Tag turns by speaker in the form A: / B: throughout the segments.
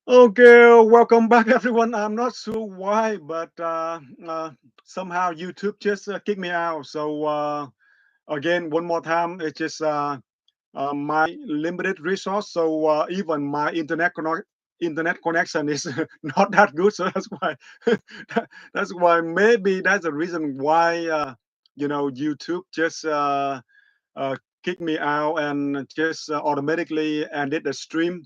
A: Okay, welcome back, everyone. I'm not sure why, but somehow YouTube just kicked me out. So again, one more time, it's just my limited resource. So even my internet connection is not that good. So that's why that's why maybe that's the reason why YouTube just uh, kicked me out and just automatically ended the stream.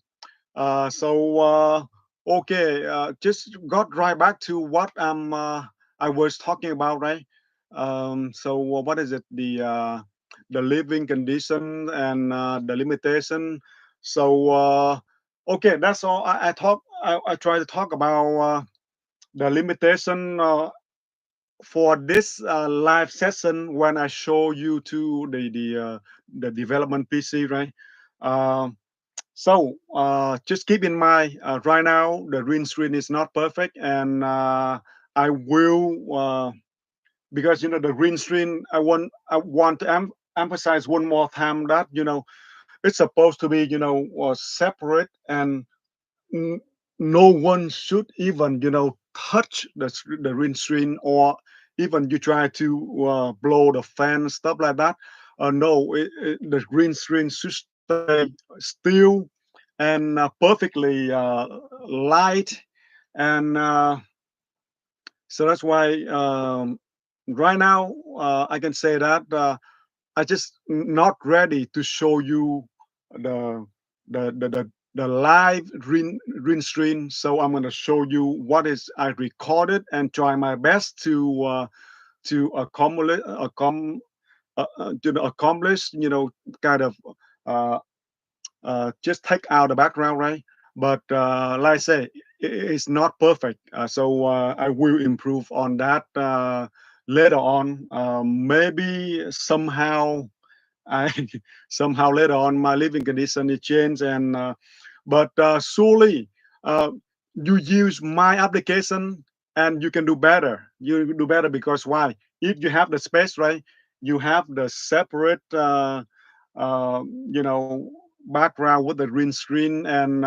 A: So okay, just got right back to what I was talking about, right? So what is it? The living condition and the limitation. So okay, that's all. I try to talk about the limitation for this live session when I show you to the development PC, right? Um so just keep in mind, right now the green screen is not perfect, and I will because the green screen. I want to emphasize one more time that it's supposed to be separate, and n- no one should even touch the green screen, or even you try to blow the fan, stuff like that. No, the green screen should stay still and perfectly light, and so that's why right now I can say that I just not ready to show you the the live green screen. So I'm gonna show you what is I recorded and try my best to accomplish, kind of uh, just take out the background, right? But like I say, it's not perfect. So I will improve on that later on. Maybe somehow I somehow later on my living condition is changed, and but surely uh, you use my application and you can do better. You do better because why? If you have the space, right? You have the separate, uh, you know, background with the green screen, and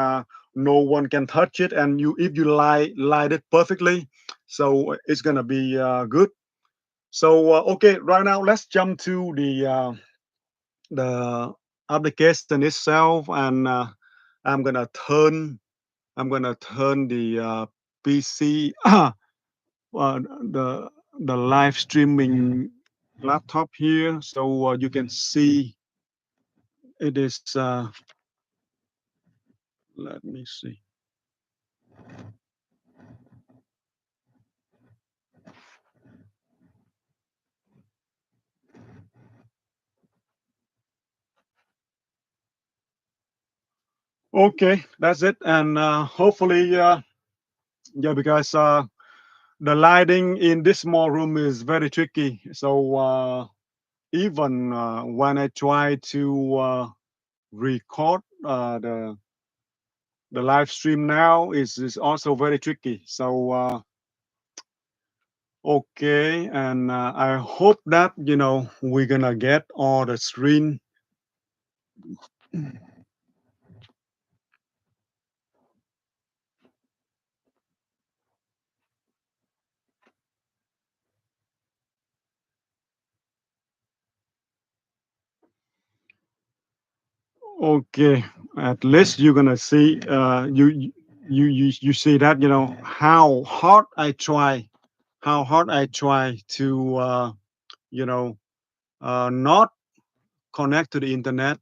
A: no one can touch it. And you, if you light it perfectly, so it's gonna be good. So okay, right now let's jump to the application itself, and I'm gonna turn I'm gonna turn the PC the live streaming laptop here, so you can see it is. Let me see. Okay, that's it, and hopefully, yeah, because the lighting in this small room is very tricky. So even when I try to record the live stream now is also very tricky. So okay, and I hope that we're gonna get all the screen. Okay, at least you're gonna see you see that how hard I try to you know not connect to the internet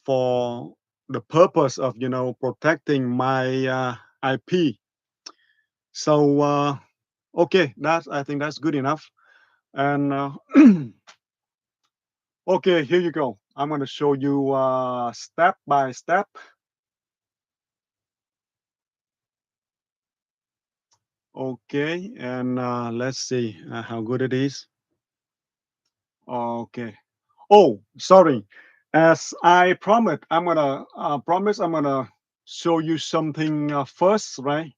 A: for the purpose of protecting my IP. So okay, that's I think that's good enough. And okay, here you go. I'm gonna show you step by step. Okay, and let's see how good it is. Okay. Oh, sorry. As I promise I'm gonna show you something first, right?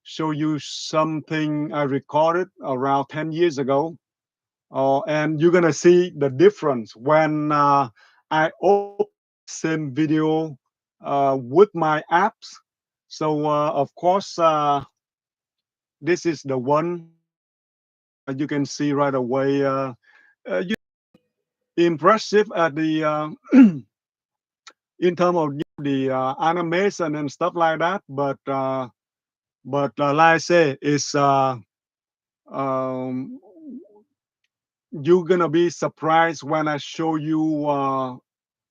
A: Show you something I recorded around 10 years ago. And you're gonna see the difference when I open same video with my apps. So of course, this is the one you can see right away. You impressive at the in terms of the animation and stuff like that. But like I say, it's um, you're gonna be surprised when I show you,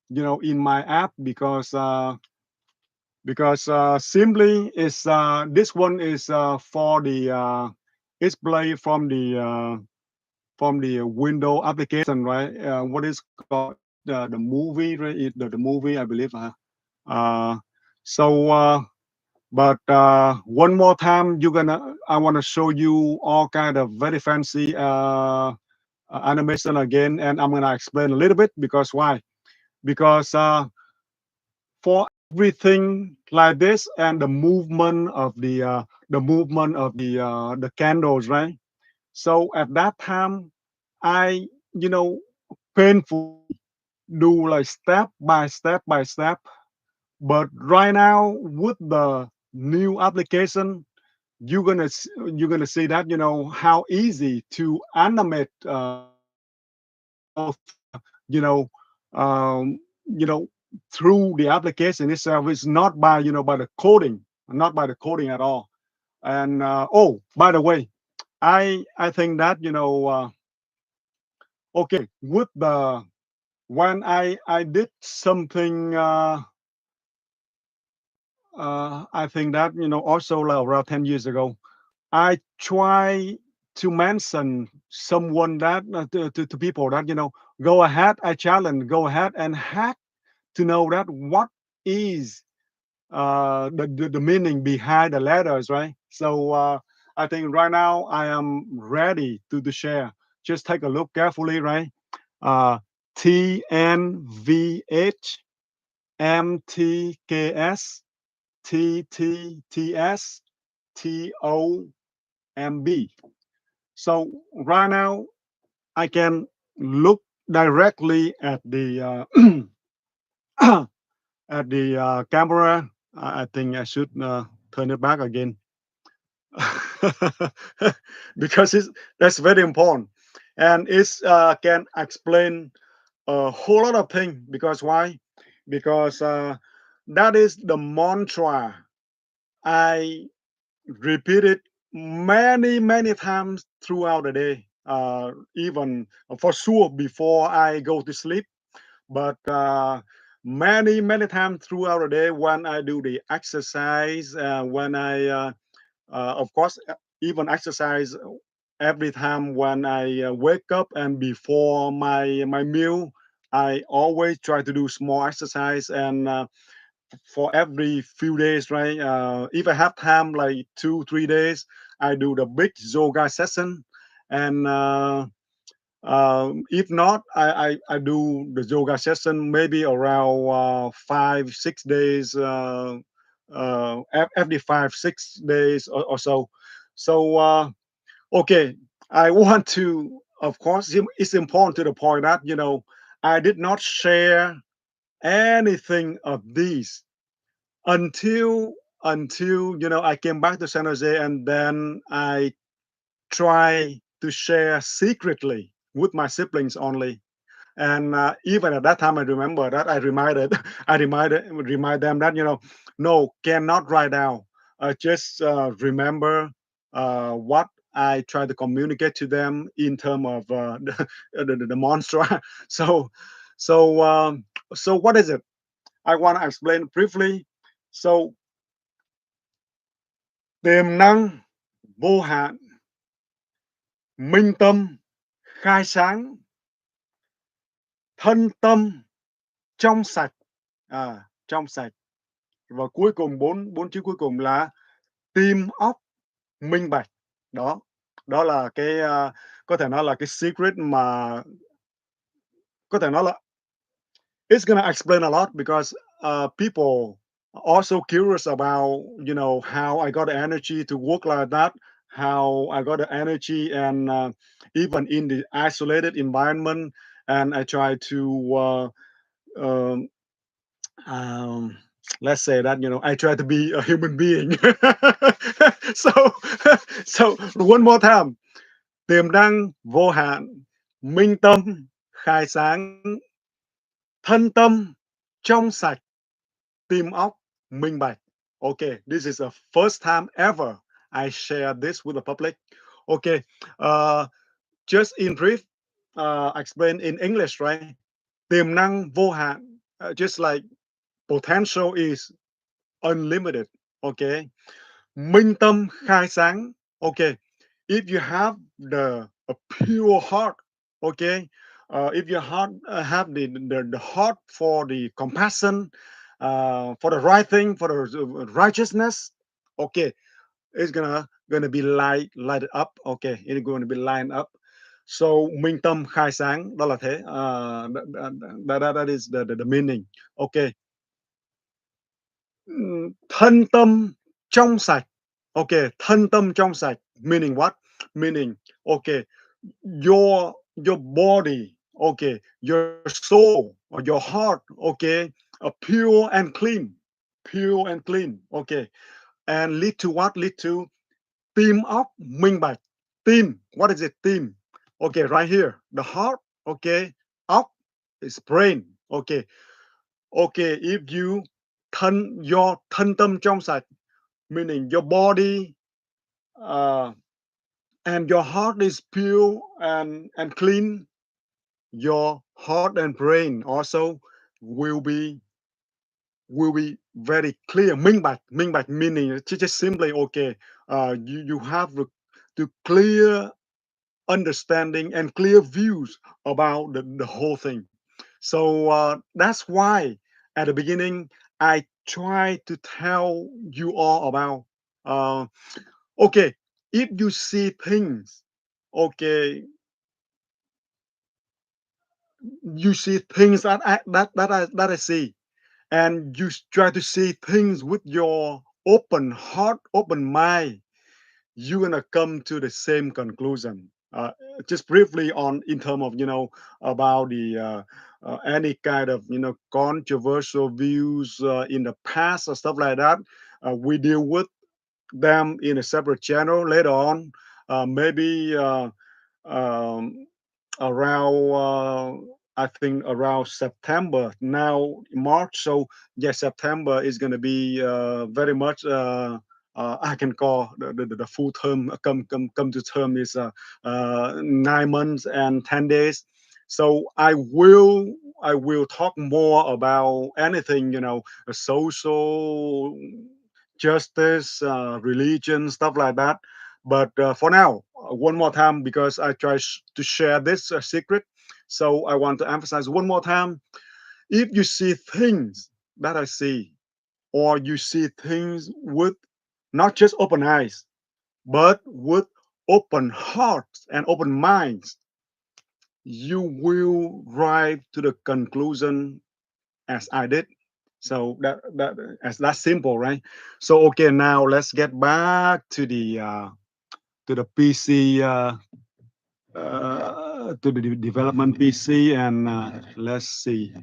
A: in my app because simply is this one is for the it's play from the window application, right? What is called the movie, right? The movie, I believe. Uh, so, but one more time, I want to show you all kind of very fancy animation again, and I'm gonna explain a little bit because why? Because for everything like this and the movement of the candles, right? So at that time, I painfully do like step by step by step. But right now with the new application, you're gonna see that how easy to animate both um, you know through the application itself. It's not by by the coding, not by the coding at all. And oh, by the way, I think that okay, with the when I did something I think that also like around 10 years ago, I try to mention someone that to people that go ahead, I challenge, go ahead and hack to know that what is the meaning behind the letters, right? So I think right now I am ready to share. Just take a look carefully, right? uh, TNVH MTKS TTTS TOMB. So right now I can look directly at the at the camera. I think I should turn it back again because that's very important, and it's can explain a whole lot of things. Because why? Because that is the mantra I repeated many times throughout the day, even for sure before I go to sleep, but many times throughout the day when I do the exercise, when I of course even exercise every time when I wake up and before my meal. I always try to do small exercise, and for every few days, right? If I have time, like 2 3 days, I do the big yoga session, and if not, I do the yoga session maybe around 5 6 days, every 5 6 days or so. So okay, I want to, of course, it's important to the point that I did not share anything of these until I came back to San Jose, and then I try to share secretly with my siblings only. And even at that time, I remember that I reminded remind them that no, cannot write down. Just remember what I try to communicate to them in terms of the mantra. So so so what is it? I want to explain briefly. So tiềm năng vô hạn, minh tâm khai sáng, thân tâm trong sạch, trong sạch. Và cuối cùng bốn bốn chữ cuối cùng là tim óc minh bạch. Đó, đó là cái có thể nói là cái secret mà có thể nói là it's gonna explain a lot because people also curious about how I got the energy to work like that, how I got the energy, and even in the isolated environment, and I try to um, um, let's say that I try to be a human being. So so one more time. Tiềm năng vô hạn, minh tâm khai sáng, thân tâm trong sạch, tim óc minh bạch. Okay, this is the first time ever I share this with the public. Okay, uh, just in brief, explain in English, right? Tiềm năng vô hạn, just like potential is unlimited. Okay, minh tâm khai sáng. Okay, if you have a pure heart, okay, if your heart have the heart for the compassion, for the right thing, for the righteousness, okay, it's gonna be lighted up. Okay, it's going to be lined up. So minh tâm khai sáng, đó là thế. That is the meaning. Okay. Thân tâm trong sạch. Okay, thân tâm trong sạch. Meaning what? Meaning, okay, your body, okay, your soul or your heart, okay, pure and clean, pure and clean. Okay, and lead to what? Lead to tim óc minh bạch. Tim, what is it? Tim. Okay, right here, the heart. Okay, óc is brain. Okay, okay, if you your thân tâm trong sạch, meaning your body, uh, and your heart is pure and clean, your heart and brain also will be will be very clear. Minh bạch meaning just simply, okay, you have the clear understanding and clear views about the whole thing. So that's why at the beginning I try to tell you all about, uh, okay, if you see things, okay, you see things that I see, and you try to see things with your open heart, open mind, you're gonna come to the same conclusion. Just briefly on in terms of about the any kind of controversial views in the past or stuff like that. We deal with them in a separate channel later on. Maybe um, around I think around September now March. So yeah, September is going to be very much. I can call the full term come to term is 9 months and 10 days. So I will talk more about anything, social justice, religion, stuff like that. But for now, one more time, because I try to share this secret. So I want to emphasize one more time. If you see things that I see, or you see things with not just open eyes, but with open hearts and open minds, you will arrive to the conclusion as I did. So that as that's simple, right? So okay, now let's get back to the PC, to the development PC, and let's see.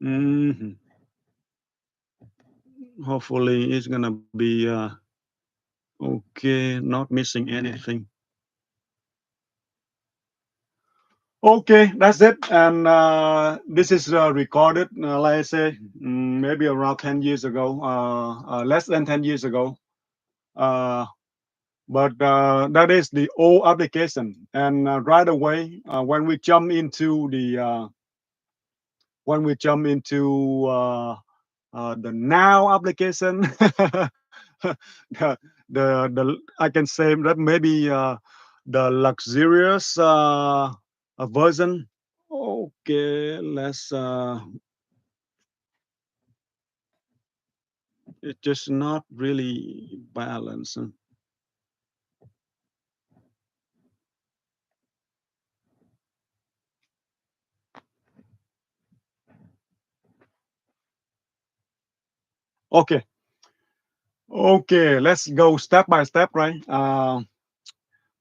A: Mhm. Hopefully, it's gonna be okay, not missing anything. Okay, that's it. And this is recorded, like I say, maybe around 10 years ago, less than 10 years ago. Uh, but that is the old application. And right away, when we jump into the now application, the I can say that maybe the luxurious version. Okay, let's. It's just not really balanced. Okay, okay, let's go step by step, right?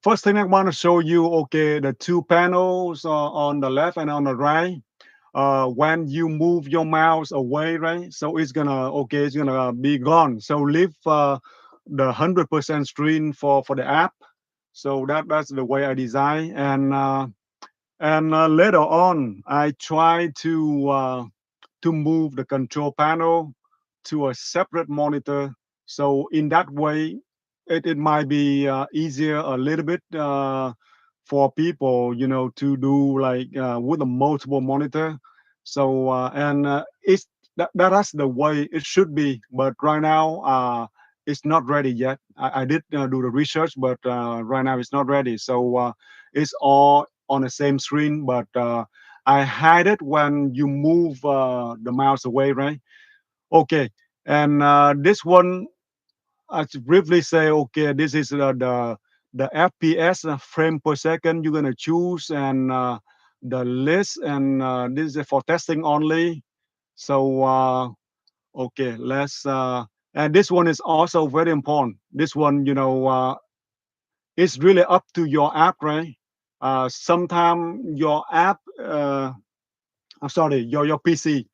A: First thing I want to show you, okay, the two panels on the left and on the right. When you move your mouse away, right? So it's gonna, okay, it's gonna be gone. So leave the 100% screen for the app. So that's the way I design. And later on, I try to move the control panel to a separate monitor. So in that way, it might be easier a little bit for people, to do like with a multiple monitor. So and that's the way it should be. But right now, it's not ready yet. I did do the research, but right now it's not ready. So it's all on the same screen, but I hide it when you move the mouse away, right? Okay, and this one, I should briefly say, okay, this is the FPS frame per second you're gonna choose, and the list, and this is for testing only. So okay, let's. And this one is also very important. This one, it's really up to your app, right? Sometimes your app. I'm sorry, your PC.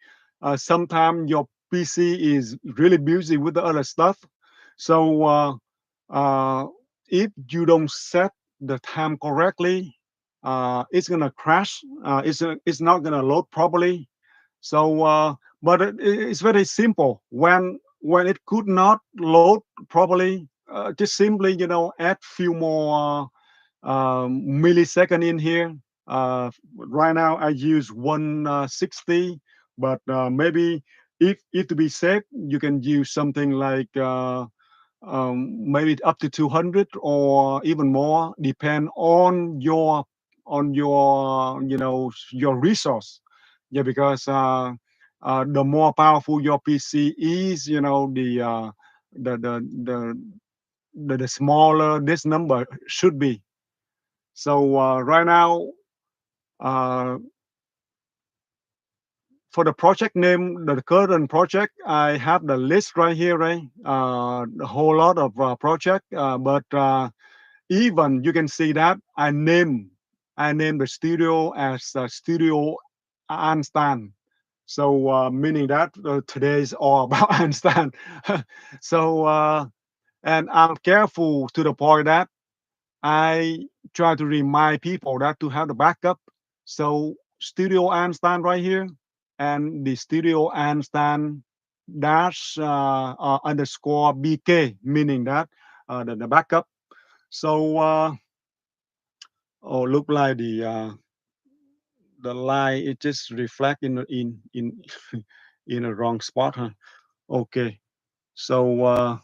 A: Sometimes your PC is really busy with the other stuff. So uh, if you don't set the time correctly, it's gonna crash. It's not gonna load properly. So, but it's very simple. When it could not load properly, just simply add few more millisecond in here. Right now I use 160, but maybe if to be safe, you can use something like maybe up to 200 or even more, depend on your your resource. Yeah, because the more powerful your PC is, the the the the smaller this number should be. So right now, uh, for the project name, the current project, I have the list right here, right? A whole lot of project, but even you can see that I name the studio as Studio Einstein. So meaning that today is all about Einstein. So and I'm careful to the point that I try to remind people that to have the backup. So Studio Einstein right here, and the Studio Einstein dash underscore BK, meaning that the backup. So oh, look like the line it just reflect in in a wrong spot, huh? Okay, so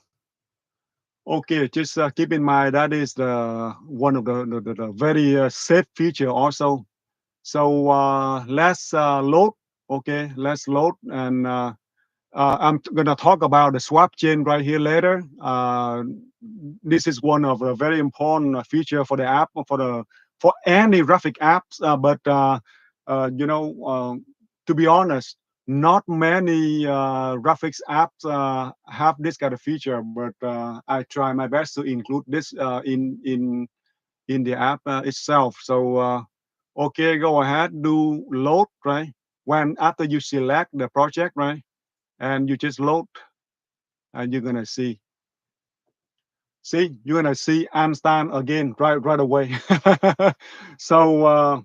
A: okay, just keep in mind that is the one of the very safe feature also. So let's load. Okay, let's load, and I'm gonna talk about the swap chain right here later. This is one of the very important feature for the app, for any graphic apps. But to be honest, not many graphics apps have this kind of feature. But I try my best to include this in the app itself. So okay, go ahead, do load, right? When after you select the project, right, and you just load, and you're gonna see you're gonna see Einstein again right away. So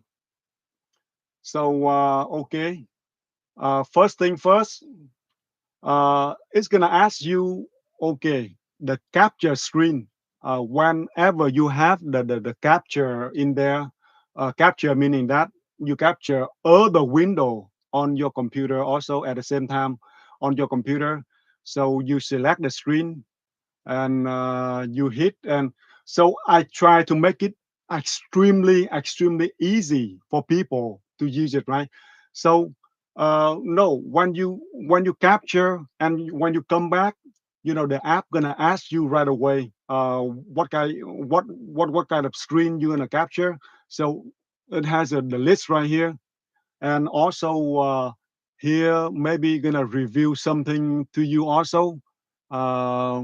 A: okay. First thing first, it's gonna ask you, okay, the capture screen. Whenever you have the capture in there, capture meaning that you capture other window on your computer also at the same time on your computer. So you select the screen, and you hit, and so I try to make it extremely easy for people to use it, right? So no, when you capture and when you come back, the app gonna ask you right away what kind of screen you're gonna capture. So it has the list right here, and also here maybe gonna review something to you also. uh,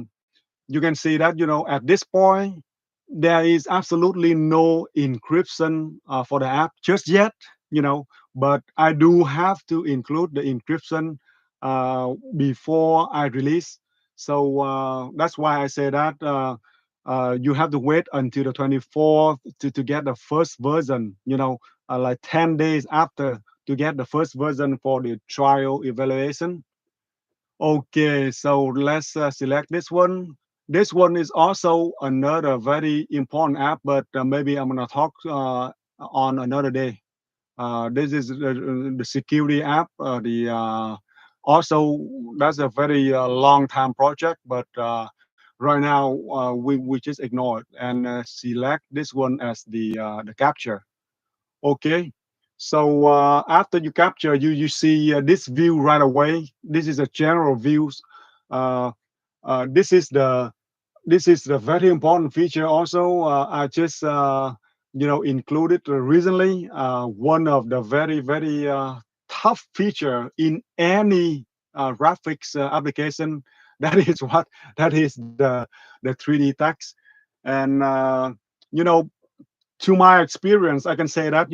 A: you can see that at this point, there is absolutely no encryption for the app just yet, you know, but I do have to include the encryption before I release. So that's why I say that you have to wait until the 24th to get the first version, you know, like 10 days after to get the first version for the trial evaluation. Okay, so let's select this one. This one is also another very important app, but maybe I'm gonna talk on another day. This is the security app. The also that's a very long time project, but right now we just ignore it and select this one as the capture. Okay. So after you capture, you see this view right away. This is a general views. Uh, this is the very important feature. Also, I just included recently one of the very tough feature in any graphics application. That is what that is the 3D text, and to my experience, I can say that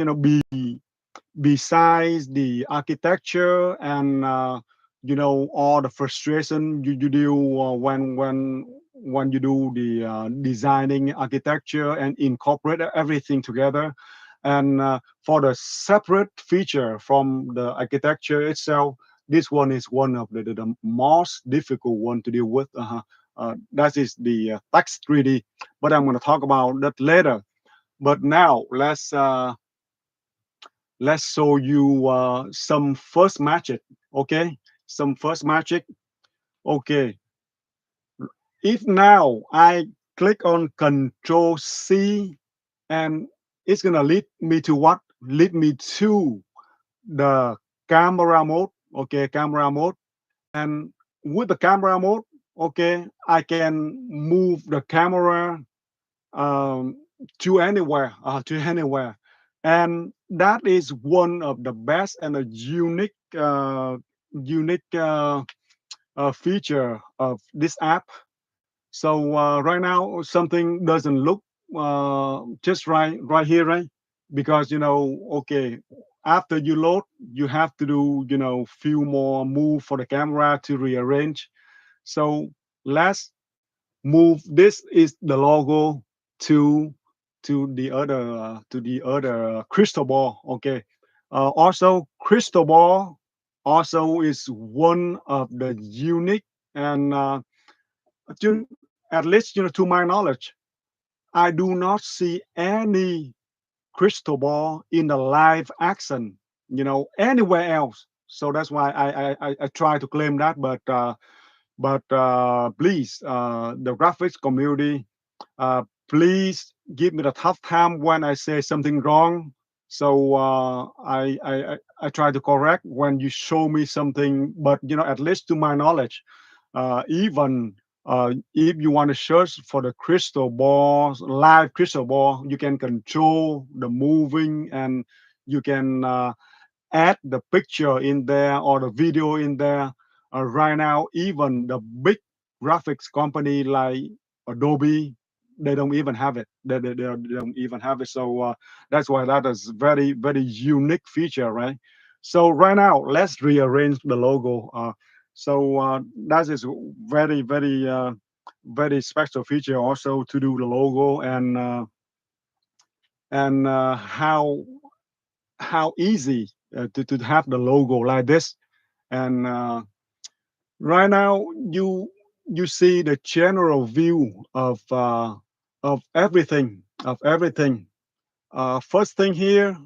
A: besides the architecture and all the frustration you do when you do the designing architecture and incorporate everything together, and for the separate feature from the architecture itself, this one is one of the most difficult one to deal with. That is the text 3D, but I'm going to talk about that later. But now let's show you some first magic. Okay, some first magic. Okay, if now I click on Control C, and it's gonna lead me to what? Lead me to the camera mode. Okay, camera mode. And with the camera mode, okay, I can move the camera um, to anywhere, and that is one of the best and a unique feature of this app. So right now something doesn't look just right here, right? Because okay, after you load, you have to do few more move for the camera to rearrange. So let's move. This is the logo to to the other crystal ball. Okay. Also, crystal ball also is one of the unique and at least to my knowledge, I do not see any crystal ball in the live action, anywhere else. So that's why I try to claim that, but please, the graphics community, please give me the tough time when I say something wrong. So I try to correct when you show me something. But at least to my knowledge, even if you want to search for the crystal ball, live crystal ball, you can control the moving, and you can add the picture in there or the video in there. Right now, even the big graphics company like Adobe, they don't even have it. They don't even have it. So that's why that is very unique feature, right? So right now, let's rearrange the logo. So that is very special feature also to do the logo, and how easy to have the logo like this. And right now you see the general view of everything. First thing here,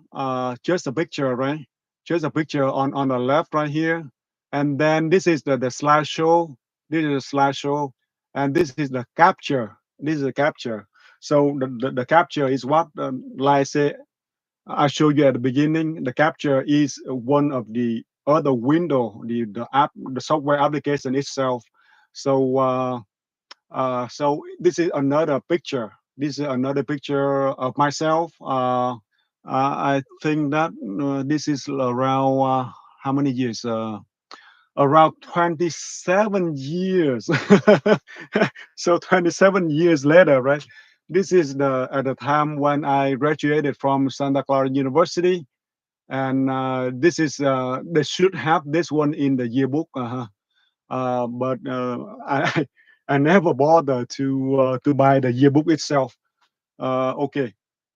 A: just a picture, right? Just a picture on the left right here, and then this is the slideshow. This is a slideshow, and this is the capture. This is a capture. So the capture is what, like I say, I showed you at the beginning. The capture is one of the other window, the app, the software application itself. So so this is another picture. This is another picture of myself. I think that this is around how many years? Around 27 years. So 27 years later, right? This is the at the time when I graduated from Santa Clara University, and this is they should have this one in the yearbook. But I I never bother to buy the yearbook itself. Okay,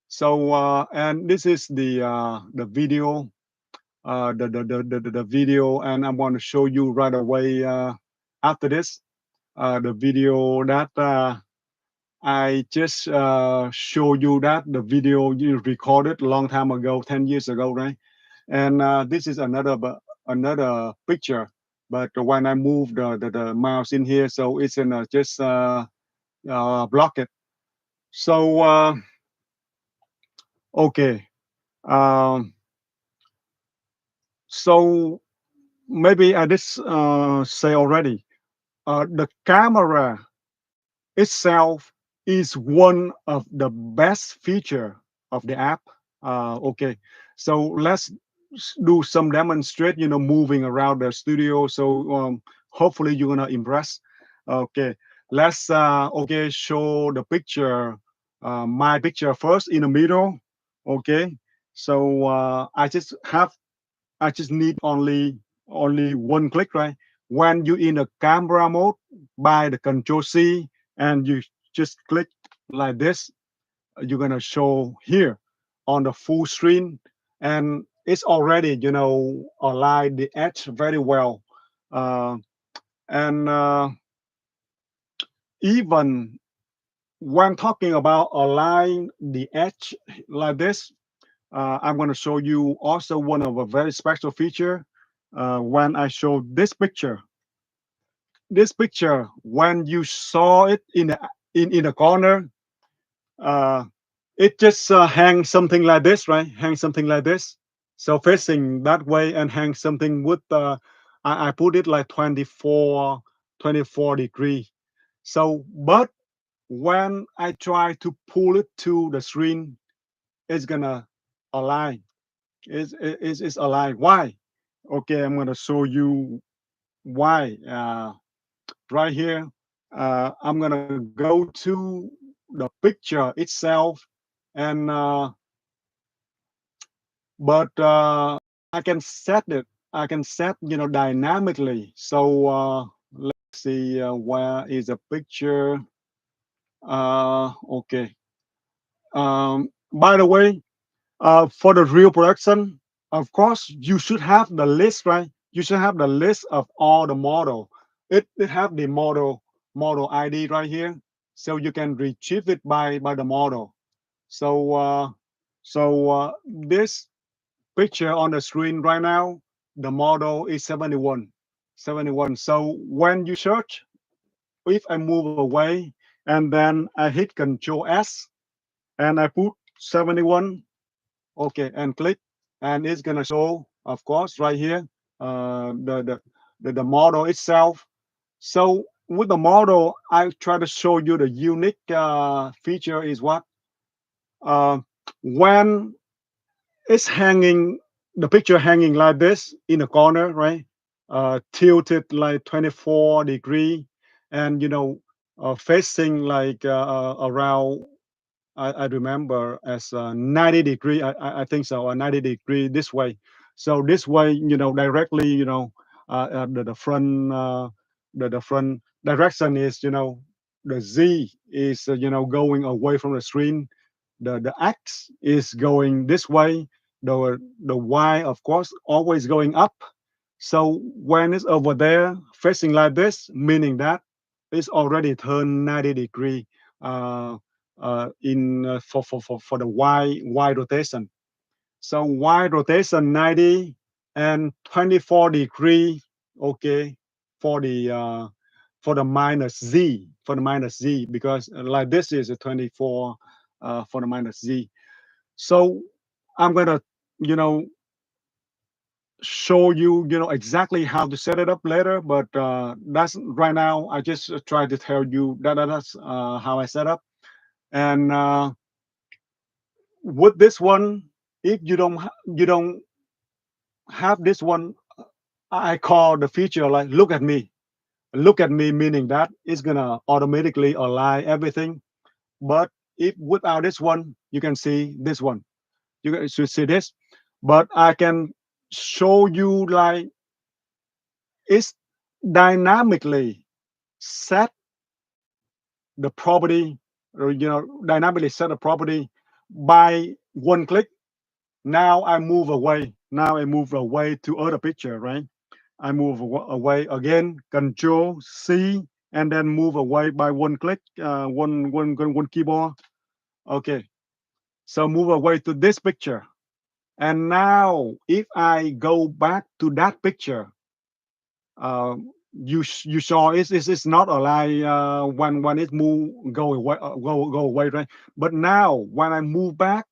A: so and this is the video, the video, and I'm going to show you right away after this the video that I just show you that the video you recorded a long time ago, 10 years ago, right? And this is another picture, but when I move the mouse in here, so it's in just block it. So okay, um, so maybe I just say already, the camera itself is one of the best feature of the app. Okay, so let's do some demonstrate, moving around the studio. So hopefully you're gonna impress. Okay, let's okay, show the picture, my picture first in the middle. Okay, so I just need only one click, right? When you in the camera mode, by the Control C, and you just click like this, you're gonna show here on the full screen, and it's already align the edge very well, uh, and even when talking about align the edge like this, I'm going to show you also one of a very special feature. When I show this picture, when you saw it in the corner, uh, it just hang something like this, right? Hang something like this. So facing that way and hang something with I put it like 24 degree. So, but when I try to pull it to the screen, it's gonna align. It's alive. Why? Okay, I'm gonna show you why. Right here, I'm gonna go to the picture itself, and but I can set it. I can set dynamically. So let's see where is the picture. Okay. By the way, for the real production, of course, you should have the list, right? You should have the list of all the model. It have the model ID right here, so you can retrieve it by the model. So this picture on the screen right now, the model is 71, 71. So when you search, if I move away and then I hit Control S and I put 71. Okay, and click, and it's gonna show, of course, right here, the model itself. So with the model, I try to show you the unique feature is what uh, when it's hanging, the picture hanging like this in the corner, right? Tilted like 24 degree, and facing like around I remember as 90 degree. I think so, a 90 degree this way. So this way, directly, the front, the front direction is, the Z is, going away from the screen. The X is going this way. The Y, of course, always going up. So when it's over there facing like this, meaning that it's already turned 90 degree in for the Y rotation. So Y rotation 90 and 24 degree. Okay, for the uh, for the minus Z, because like this is a 24 for the minus Z. So I'm gonna you know show you exactly how to set it up later, but that's right now I just try to tell you that's how I set up. And with this one, if you don't have this one, I call the feature like look at me, meaning that it's gonna automatically align everything. But if without this one, you can see this one. You should see this, but I can show you like it's dynamically set the property, or dynamically set a property by one click. Now I move away. Now I move away to other picture, right? I move away again, Control C, and then move away by one click, one keyboard. Okay, so move away to this picture. And now, if I go back to that picture, you saw it's not a lie when it move go away, go away, right? But now when I move back,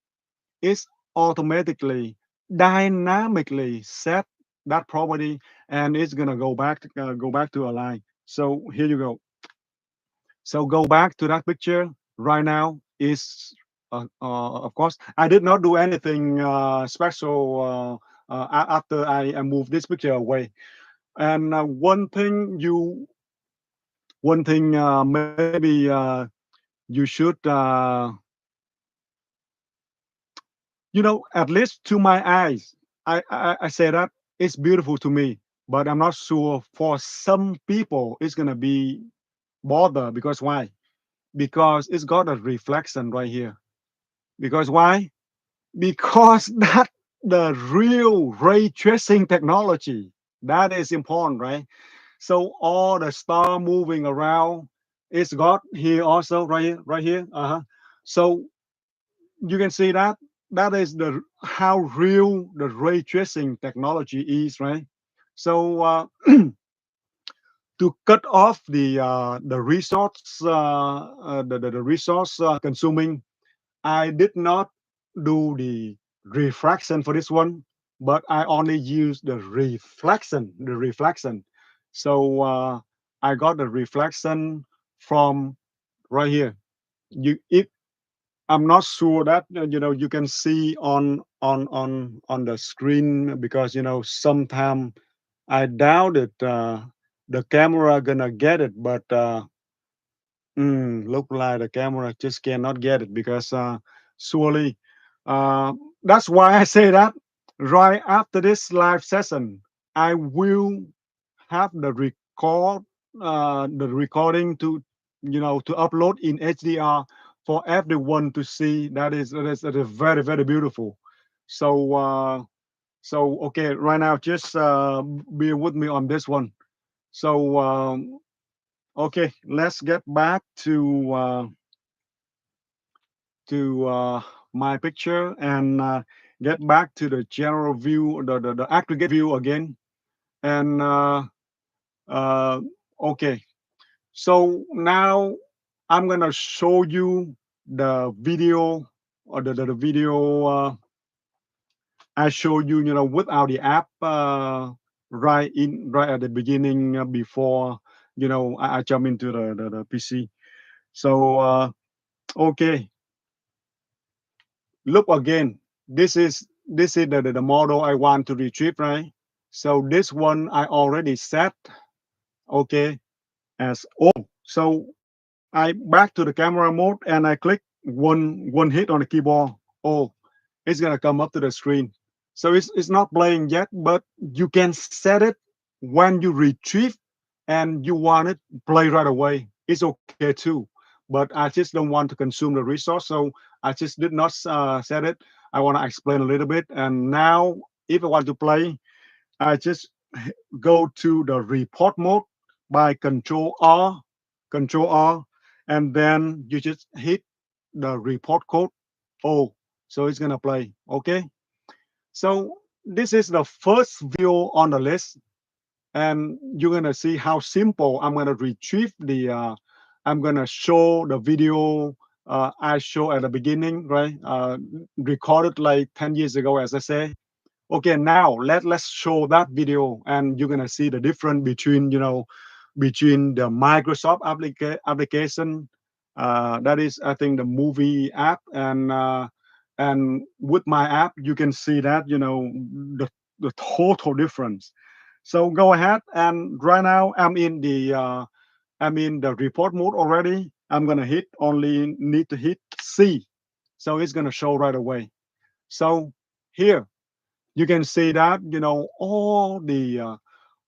A: it's automatically dynamically set that property, and it's gonna go back to a line. So here you go. So go back to that picture right now. Is of course I did not do anything special after I moved this picture away. And one thing maybe you should at least to my eyes, I say that it's beautiful to me, but I'm not sure for some people it's gonna be bother. Because why? Because it's got a reflection right here. Because why? Because that the real ray tracing technology, that is important, right? So all the star moving around, it's got here also, right here, right here. So you can see that that is the how real the ray tracing technology is, right? So to cut off the resource the resource consuming, I did not do the refraction for this one, but I only use the reflection. So I got the reflection from right here. If I'm not sure that you can see on the screen, because sometime I doubt it. The camera gonna get it, but look like the camera just cannot get it, because surely. Uh, that's why I say that right after this live session, I will have the recording to to upload in HDR for everyone to see. That is very, very beautiful. So okay, right now just be with me on this one. So okay, let's get back to my picture, and get back to the general view, the aggregate view again. And uh, okay, so now I'm gonna show you the video, or the video I showed you, without the app, right at the beginning, before I jump into the PC. So okay, look again. This is the model I want to retrieve, right? So this one I already set, okay, as O. So I back to the camera mode, and I click one hit on the keyboard. Oh, it's gonna come up to the screen. So it's not playing yet, but you can set it when you retrieve and you want it play right away. It's okay too, but I just don't want to consume the resource, so I just did not set it. I want to explain a little bit, and now if I want to play, I just go to the report mode by Control R, and then you just hit the report code O. So it's gonna play. Okay. So this is the first video on the list, and you're gonna see how simple. I'm gonna retrieve the. I'm gonna show the video I show at the beginning, right? Recorded like 10 years ago, as I say. Okay, now let's show that video, and you're gonna see the difference between between the Microsoft application, that is, I think, the movie app, and with my app you can see that the total difference. So go ahead, and right now I'm in the report mode already. I'm gonna hit only need to hit C, so it's gonna show right away. So here you can see that all the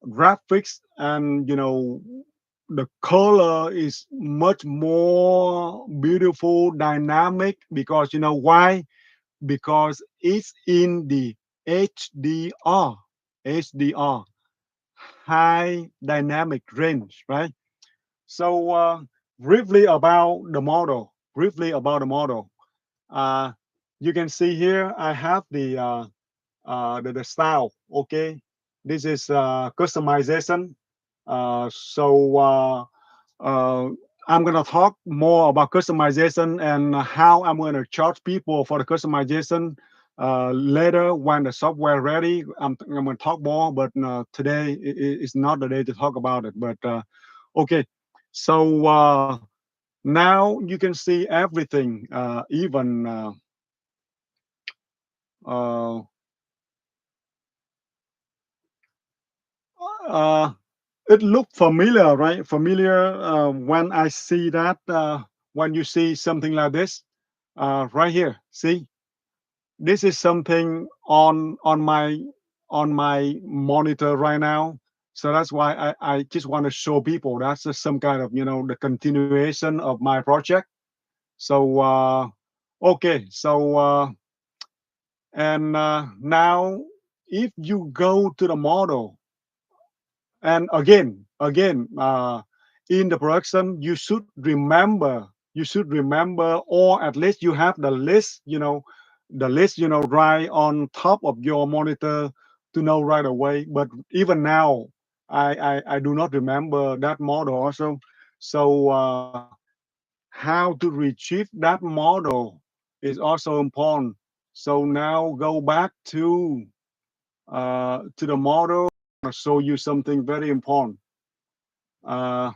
A: graphics and the color is much more beautiful, dynamic because why? Because it's in the HDR, HDR, high dynamic range, right? So briefly about the model. Briefly about the model. Uh, you can see here I have the style. Okay, this is customization. So uh, I'm gonna talk more about customization and how I'm gonna charge people for the customization later when the software ready. I'm gonna talk more, but today is not the day to talk about it. But okay, so now you can see everything, even uh, uh, it looked familiar, right? Familiar when I see that. When you see something like this, right here, see, this is something on my monitor right now. So that's why I just want to show people that's just some kind of the continuation of my project. So okay, so and now if you go to the model, and again, in the production, you should remember, or at least you have the list, right on top of your monitor to know right away. But even now, I do not remember that model also. So how to retrieve that model is also important. So now go back to the model. I want to show you something very important. Uh,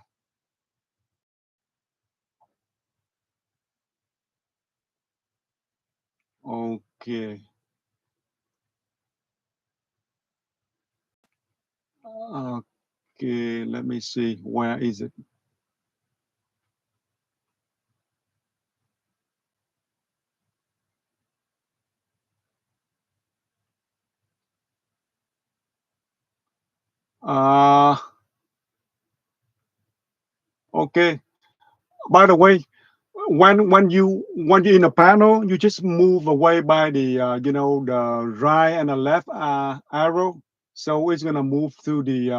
A: okay. Okay, let me see. Where is it? Uh, okay. By the way, when you're in a panel, you just move away by the right and the left arrow. So it's gonna move through the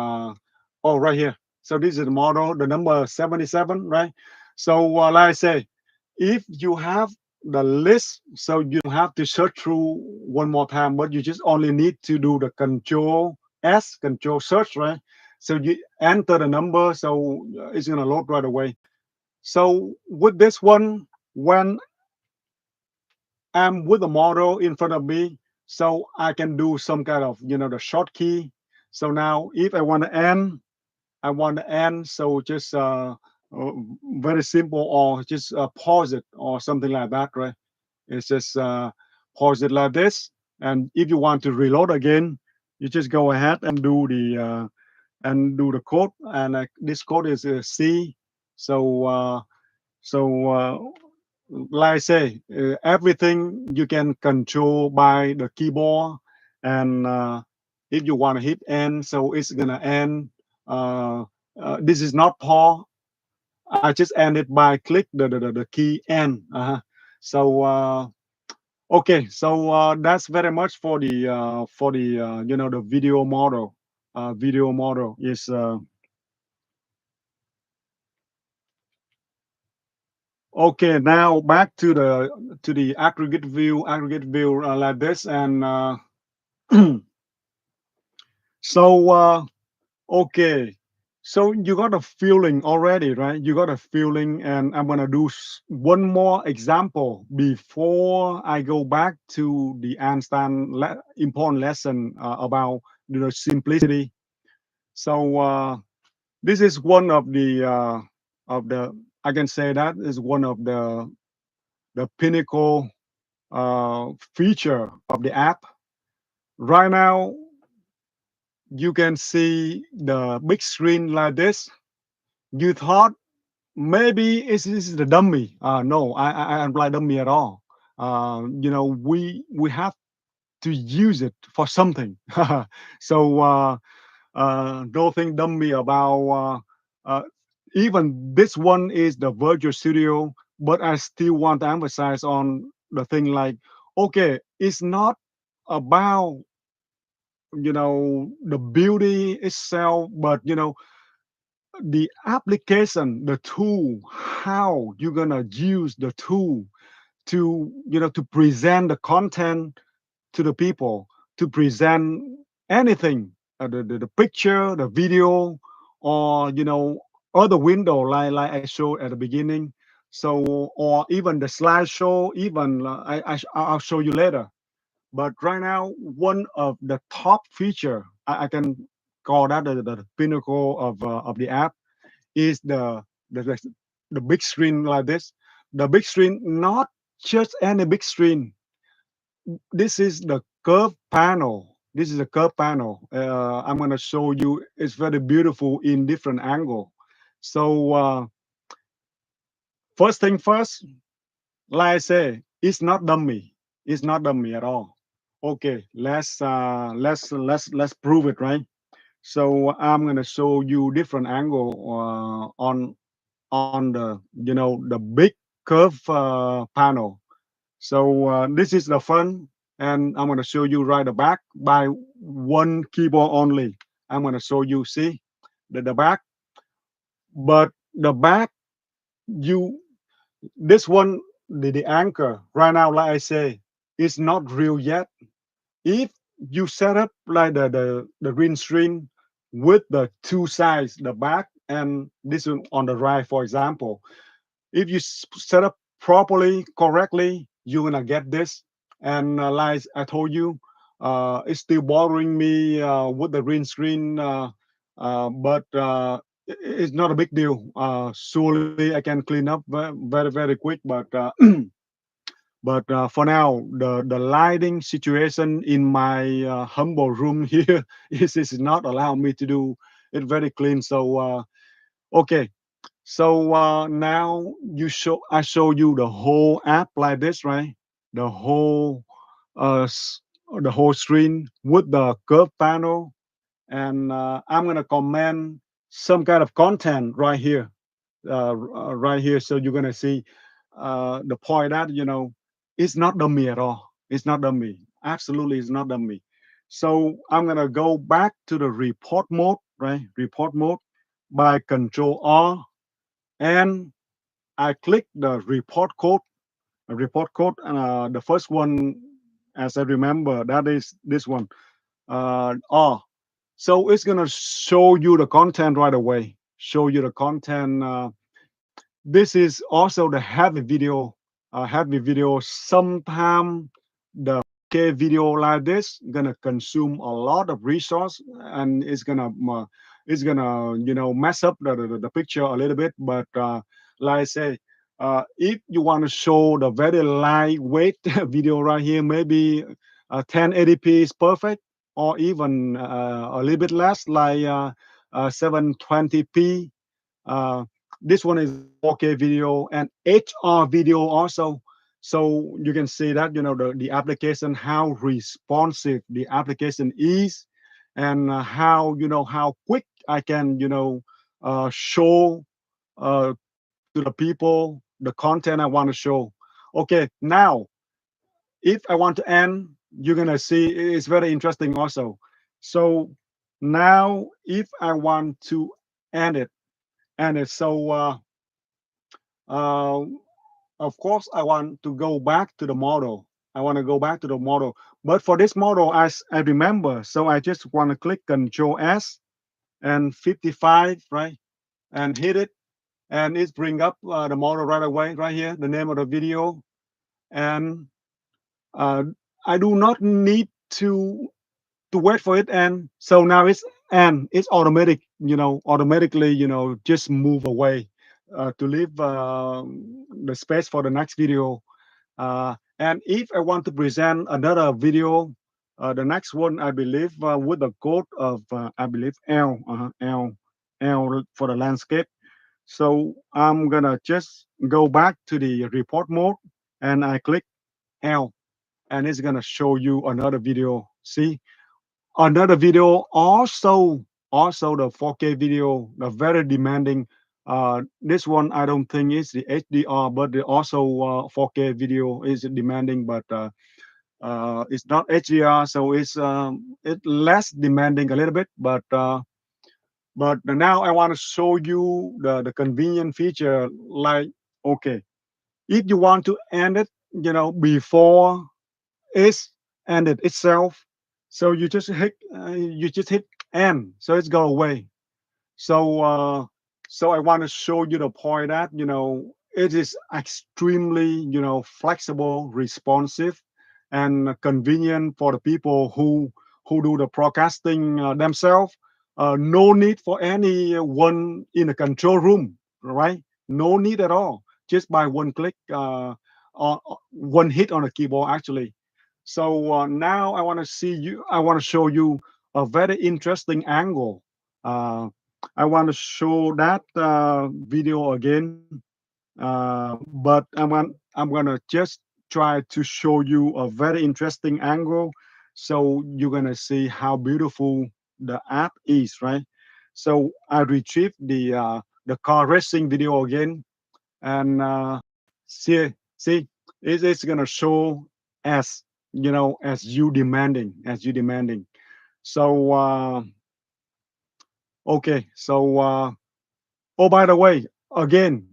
A: oh, right here. So this is the model, the number 77, right? So like I say, if you have the list, so you don't have to search through one more time, but you just only need to do the control S, control search, right? So you enter the number, so it's gonna load right away. So with this one, when I'm with the model in front of me, so I can do some kind of the short key. So now if I want to end. So just uh, very simple, or just pause it or something like that, right? It's just pause it like this. And if you want to reload again, you just go ahead and do the code. And this code is C. So like I say, everything you can control by the keyboard, and if you want to hit end, so it's gonna end. Uh, this is not pause. I just end it by click the key end. So okay, so that's very much for the the video model. Video model is okay. Now back to the aggregate view. Aggregate view like this, and so okay. So you got a feeling already, right? You got a feeling, and I'm gonna do one more example before I go back to the Einstein important lesson about simplicity. So this is one of the I can say that is one of the pinnacle feature of the app. Right now, you can see the big screen like this. You thought maybe it's the dummy. No, I don't like dummy at all. We have to use it for something. So nothing dummy about. Even this one is the virtual studio, but I still want to emphasize on the thing like, okay, it's not about the beauty itself, but the application, the tool, how you're gonna use the tool to to present the content to the people, to present anything, the picture, the video, or other window like I showed at the beginning. So or even the slideshow, even I'll show you later. But right now, one of the top feature I can call that the pinnacle of the app is the the big screen like this. The big screen, not just any big screen. This is the curve panel. This is a curve panel. I'm gonna show you. It's very beautiful in different angle. So first thing first, like I say, it's not dummy. It's not dummy at all. Okay, let's prove it, right? So I'm gonna show you different angle on the big curve panel. So this is the front, and I'm gonna show you right the back by one keyboard only. I'm gonna show you, see the back, but the back you this one the anchor right now, like I say, is not real yet. If you set up like the green screen with the two sides, the back and this one on the right, for example, if you set up properly, correctly, you're gonna get this. And like I told you, it's still bothering me with the green screen, but it's not a big deal. Surely I can clean up very quick, but for now, the lighting situation in my humble room here is not allowing me to do it very clean. So okay, so now I show you the whole app like this, right? The whole uh, s- the whole screen with the curve panel, and I'm gonna comment some kind of content right here. So you're gonna see the point that it's not dummy at all. It's not dummy. Absolutely, it's not dummy. So I'm gonna go back to the report mode, right? Report mode by Control R, and I click the report code, and the first one, as I remember, that is this one. R. So it's gonna show you the content right away. Show you the content. This is also the heavy video. Heavy video. Sometime the 4K video like this gonna consume a lot of resource, and it's gonna mess up the picture a little bit. But like I say, if you want to show the very lightweight video right here, maybe 1080p is perfect, or even a little bit less, like 720p. uh, this one is a 4K video and HR video also. So you can see that the application, how responsive the application is, and how quick I can show to the people the content I want to show. Okay, now if I want to end, you're gonna see it's very interesting also. So now if I want to end it, so uh, of course I want to go back to the model. I want to go back to the model. But for this model, as I remember, so I just want to click Control S and 55, right? And hit it. And it's bring up the model right away, right here, the name of the video. And uh, I do not need to wait for it. And so now it's automatic, automatically, just move away to leave the space for the next video. And if I want to present another video, the next one, I believe, with the code of, I believe, L for the landscape. So I'm gonna just go back to the report mode and I click L and it's gonna show you another video. See, another video also the 4K video, the very demanding. This one I don't think is the HDR, but the also 4K video is demanding, but it's not HDR, so it's less demanding a little bit. But now I want to show you the convenient feature. Like, okay, if you want to end it, before it's ended itself, so you just hit end, so it's go away. So so I want to show you the point that it is extremely flexible, responsive, and convenient for the people who do the broadcasting themselves. No need for anyone in the control room, right? No need at all. Just by one click, or one hit on the keyboard actually. So now I want to see you. I want to show you a very interesting angle. I want to show that video again, but I'm gonna just try to show you a very interesting angle, so you're gonna see how beautiful the app is, right? So I retrieve the car racing video again, and see, it's gonna show as as you demanding. So okay, so. Oh, by the way, again,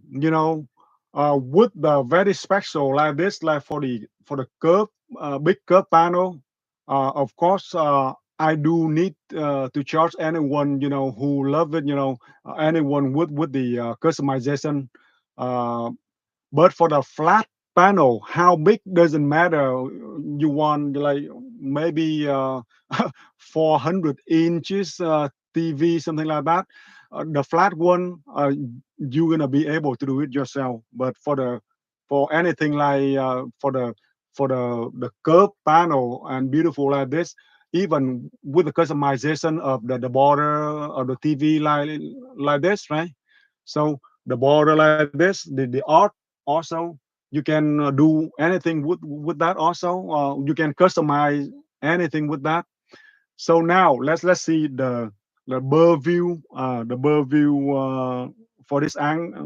A: with the very special like this, like for the curve, big curve panel, of course, I do need to charge anyone, who love it, anyone with the customization. Uh, but for the flat panel, how big doesn't matter. You want like maybe 400 inches TV, something like that. The flat one, you're gonna be able to do it yourself. But for anything like for the curved panel and beautiful like this, even with the customization of the border of the TV like this, right? So the border like this, the art also, you can do anything with that also. You can customize anything with that. So now let's see the bird view, for this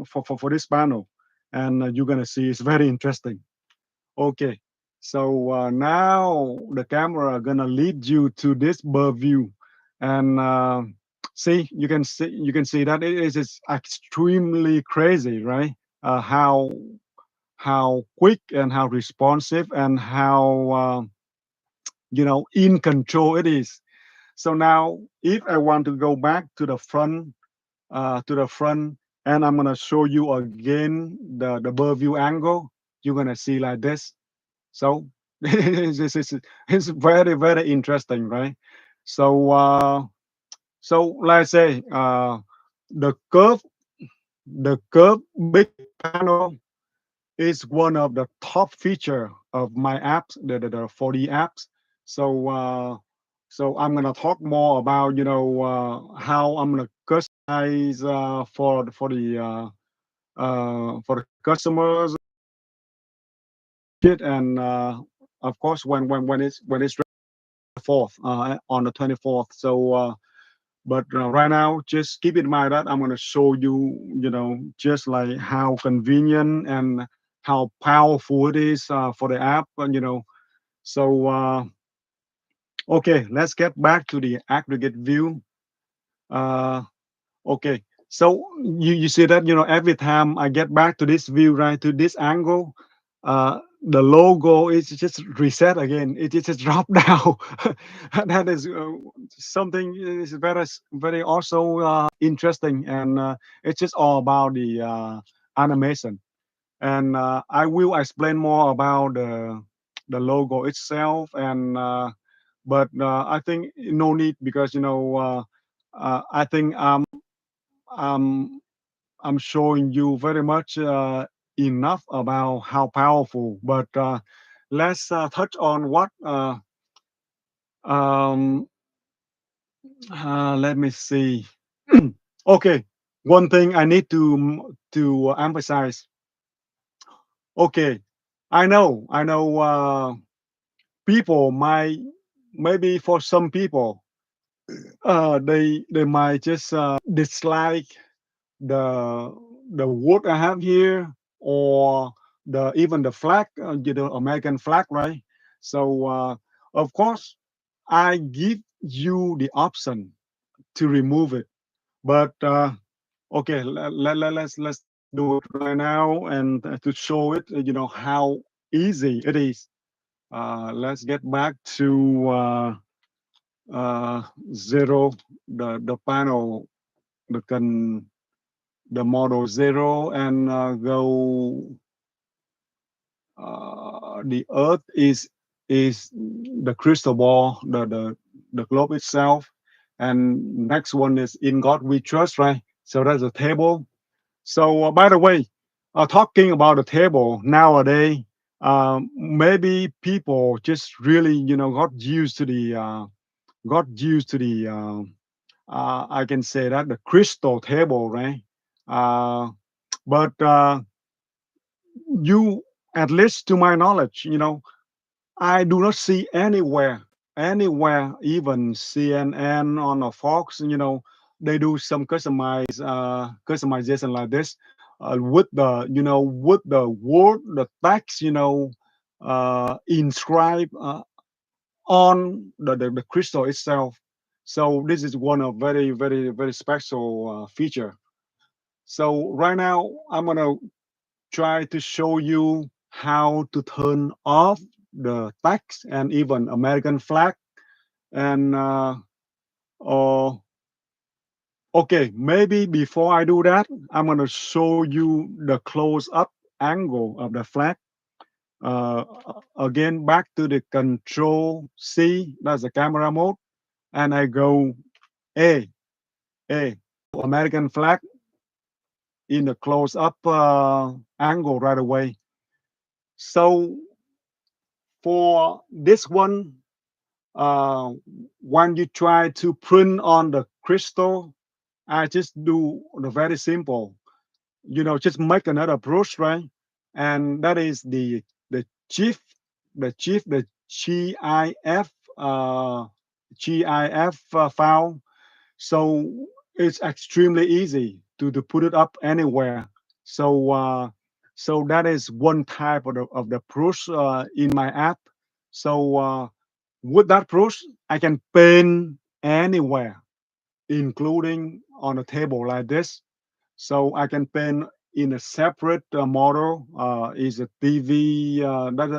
A: for this panel, and you're gonna see it's very interesting. Okay, so now the camera gonna lead you to this bird view, and see, you can see that it's extremely crazy, right? How quick and how responsive and how in control it is. So now if I want to go back to the front, and I'm gonna show you again the bird view angle, you're gonna see like this. So it's very, very interesting, right? So so let's say the curve the curve big panel is one of the top feature of my apps, the 4D apps. So so I'm gonna talk more about how I'm gonna customize for the customers it, and of course when it's fourth on the 24th. So but right now just keep in mind that I'm going to show you just like how convenient and how powerful it is for the app, and so okay, let's get back to the aggregate view. uh Okay, so you see that every time I get back to this view, right, to this angle, the logo is just reset again. It just drop down. And that is something is very also interesting, and it's just all about the animation. And I will explain more about the logo itself, and but I think no need, because I think um, I'm showing you very much enough about how powerful. But let's touch on what. Um, Let me see. Okay. one thing I need to emphasize. Okay, I know. People might, maybe for some people, they might just dislike the the wood I have here, or the even the flag, American flag, right? So of course, I give you the option to remove it, but okay, let's do it right now, and to show it, how easy it is. Let's get back to uh, zero, the panel, the con, the model zero, and go. The Earth is the crystal ball, the globe itself, and next one is in God we trust, right? So that's a table. So by the way, talking about the table nowadays, maybe people just really, got used to the I can say that the crystal table, right? Uh, but you, at least to my knowledge, I do not see anywhere, even CNN on a Fox, they do some customization like this, with the word, the text, inscribed on the crystal itself. So this is one of very special feature. So right now I'm gonna try to show you how to turn off the text and even American flag. And uh, okay, maybe before I do that, I'm gonna show you the close-up angle of the flag. Uh, Again, back to the Control C, that's the camera mode, and I go A, A, American flag in the close-up angle right away. So for this one, uh, when you try to print on the crystal, I just do the very simple, just make another brush, right? And that is the chief, the GIF, file. So it's extremely easy to put it up anywhere. So so that is one type of the brush in my app. So with that brush, I can paint anywhere, including on a table like this. So I can paint in a separate model. Is a TV.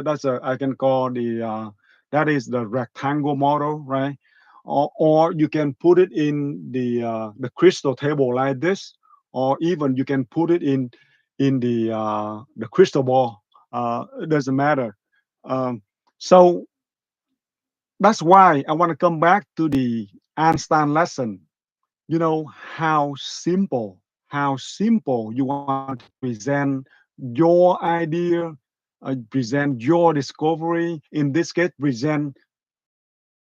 A: That's a, I can call the that is the rectangle model, right? Or you can put it in the crystal table like this, or even you can put it in the crystal ball. It doesn't matter. Um, so that's why I want to come back to the Einstein lesson. How simple you want to present your idea, present your discovery, in this case present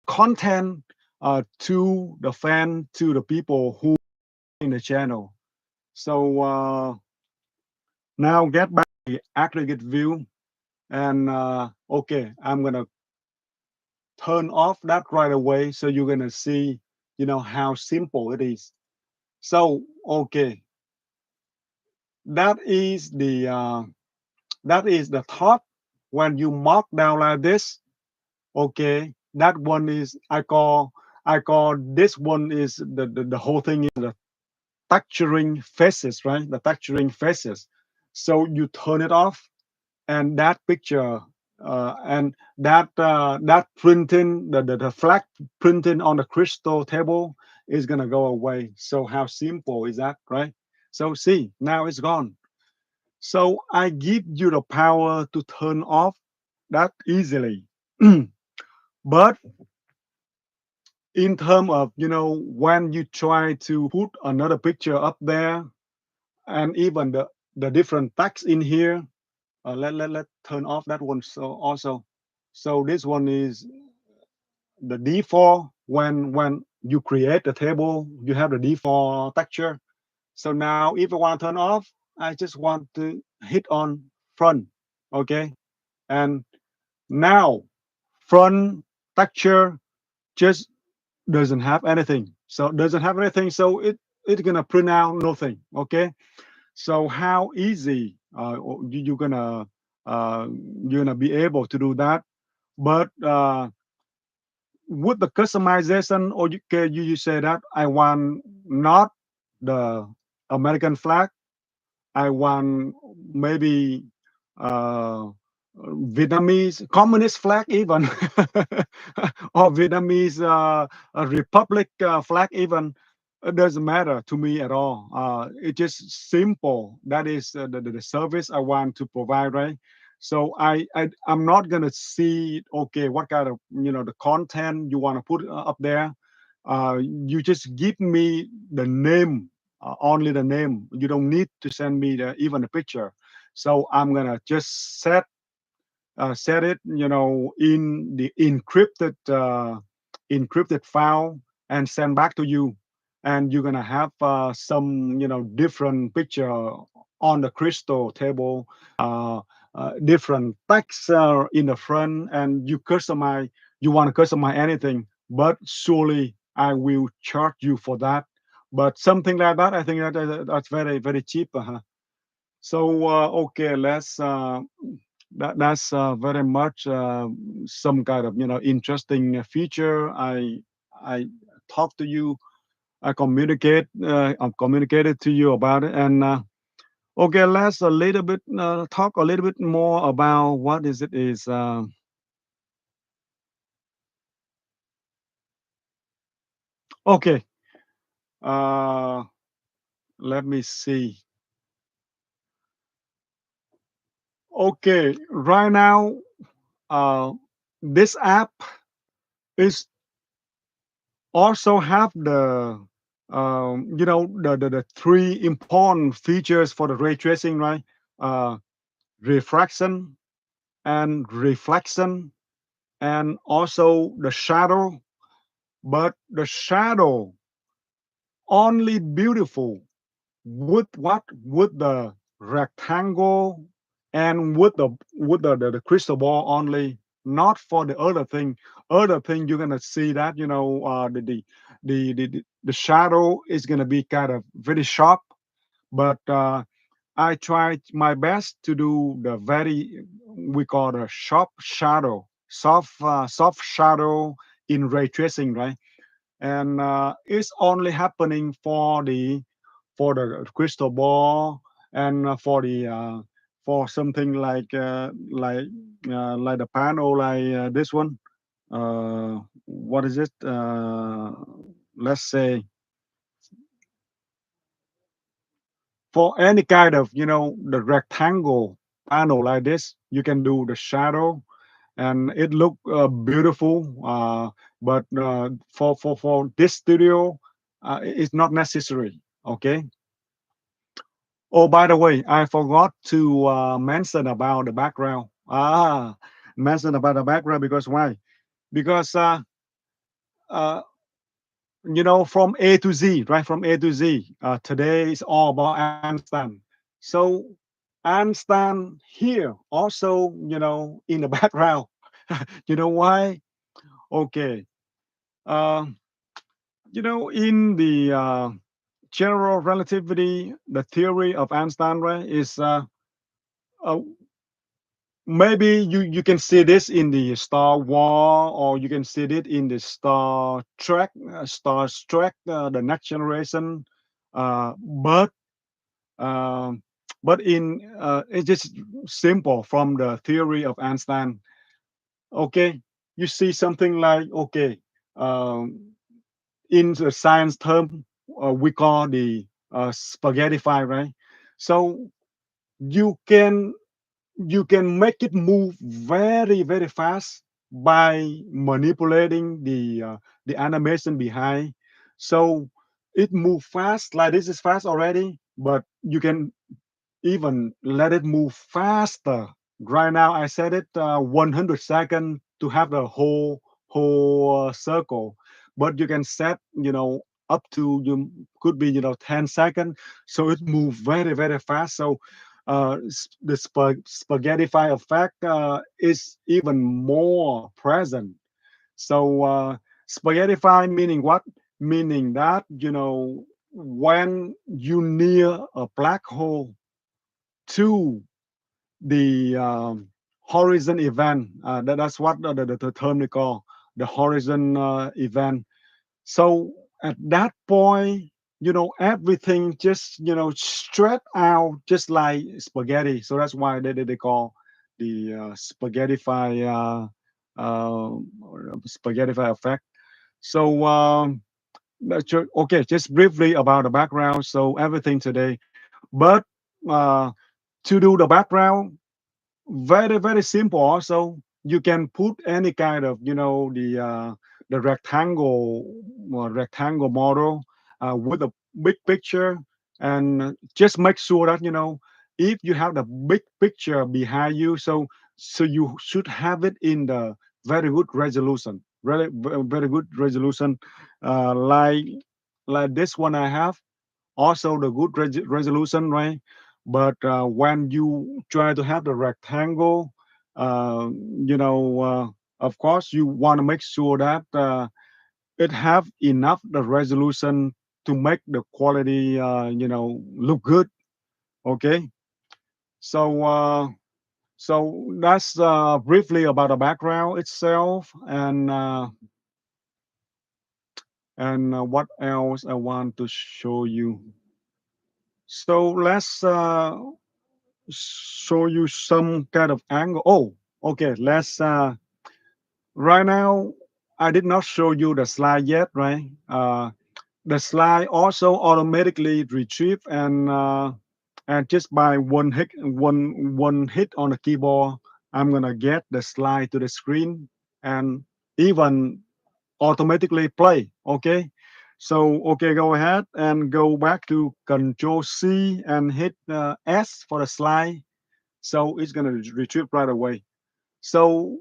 A: content to the fan, to the people who in the channel. So now get back to the aggregate view, and okay, I'm gonna turn off that right away, so you're gonna see how simple it is. So okay, that is the top. When you mark down like this, okay, that one is, I call this one is the whole thing is the texturing faces, right? The texturing faces. So you turn it off, and that picture, and that printing, the flag printing on the crystal table is gonna go away. So how simple is that, right? So see, now it's gone. So I give you the power to turn off that easily. But in terms of, when you try to put another picture up there, and even the different text in here, let turn off that one so also. So this one is the default. When you create a table, you have the default texture. So now if I want to turn off, I just want to hit on front. Okay. And now front texture just doesn't have anything. So doesn't have anything. So it's gonna print out nothing. Okay. So how easy uh, you're gonna be able to do that? But with the customization, or you say that I want not the American flag, I want maybe uh, Vietnamese communist flag even, or Vietnamese republic flag even. It doesn't matter to me at all. It's just simple. That is the service I want to provide, right? So I'm not gonna see okay what kind of the content you want to put up there. You just give me the name, only the name. You don't need to send me even a picture. So I'm gonna just set it, in the encrypted file and send back to you. And you're gonna have some, different picture on the crystal table, uh, different text in the front, and you customize. You want to customize anything, but surely I will charge you for that. But something like that, I think that's very very cheap. So okay, that's very much some kind of interesting feature. I talk to you, I communicated to you about it, and okay, let's a little bit talk a little bit more about what is it is. Okay, uh, let me see. Okay, right now, uh, this app is also have the the three important features for the ray tracing, right? uh, Refraction and reflection, and also the shadow. But the shadow only beautiful with what, with the rectangle, and with the crystal ball only, not for the other thing. Other thing you're gonna see that the shadow is gonna be kind of very sharp. But I tried my best to do the very, we call the sharp shadow, soft shadow in ray tracing, right? And it's only happening for the crystal ball, and for something like the panel, like this one. What is it? Let's say for any kind of the rectangle panel like this, you can do the shadow, and it look beautiful. But for this studio, it's not necessary. Okay. Oh, by the way, I forgot to mention about the background. Mention about the background because why? Because uh, from A to Z, right? From A to Z. Today is all about Einstein. So Einstein here also, in the background. You know why? Okay. Uh, in the general relativity, the theory of Einstein, right, is uh, maybe you can see this in the Star War, or you can see it in the Star Trek, the Next Generation. But um, it's just simple from the theory of Einstein. Okay, you see something like, okay, um, in the science term, we call the spaghetti fire, right? So you can you can make it move very very fast by manipulating the animation behind. So it move fast, like this is fast already, but you can even let it move faster. Right now I set it 100 seconds to have the whole circle, but you can set up to you could be 10 seconds. So it moved very very fast. So the spaghettify effect is even more present. So spaghettify meaning what? Meaning that when you near a black hole to the horizon event, that's what the term they call the horizon event. So at that point, everything just stretch out just like spaghetti. So that's why they call the spaghettify effect. So okay, just briefly about the background. So everything today, but uh, to do the background, very very simple. Also, you can put any kind of the rectangle model with a big picture, and just make sure that if you have the big picture behind you, so you should have it in the very good resolution, really very good resolution, like this one I have, also the good resolution, right? But when you try to have the rectangle, uh, you know, uh, of course, you want to make sure that it have enough the resolution to make the quality, look good. Okay, so that's briefly about the background itself, and what else I want to show you. So let's show you some kind of angle. Oh, okay. Let's right now. I did not show you the slide yet, right? The slide also automatically retrieve and just by one hit on the keyboard, I'm gonna get the slide to the screen and even automatically play. Okay. So okay, go ahead and go back to Control C and hit S for the slide, so it's gonna retrieve right away. So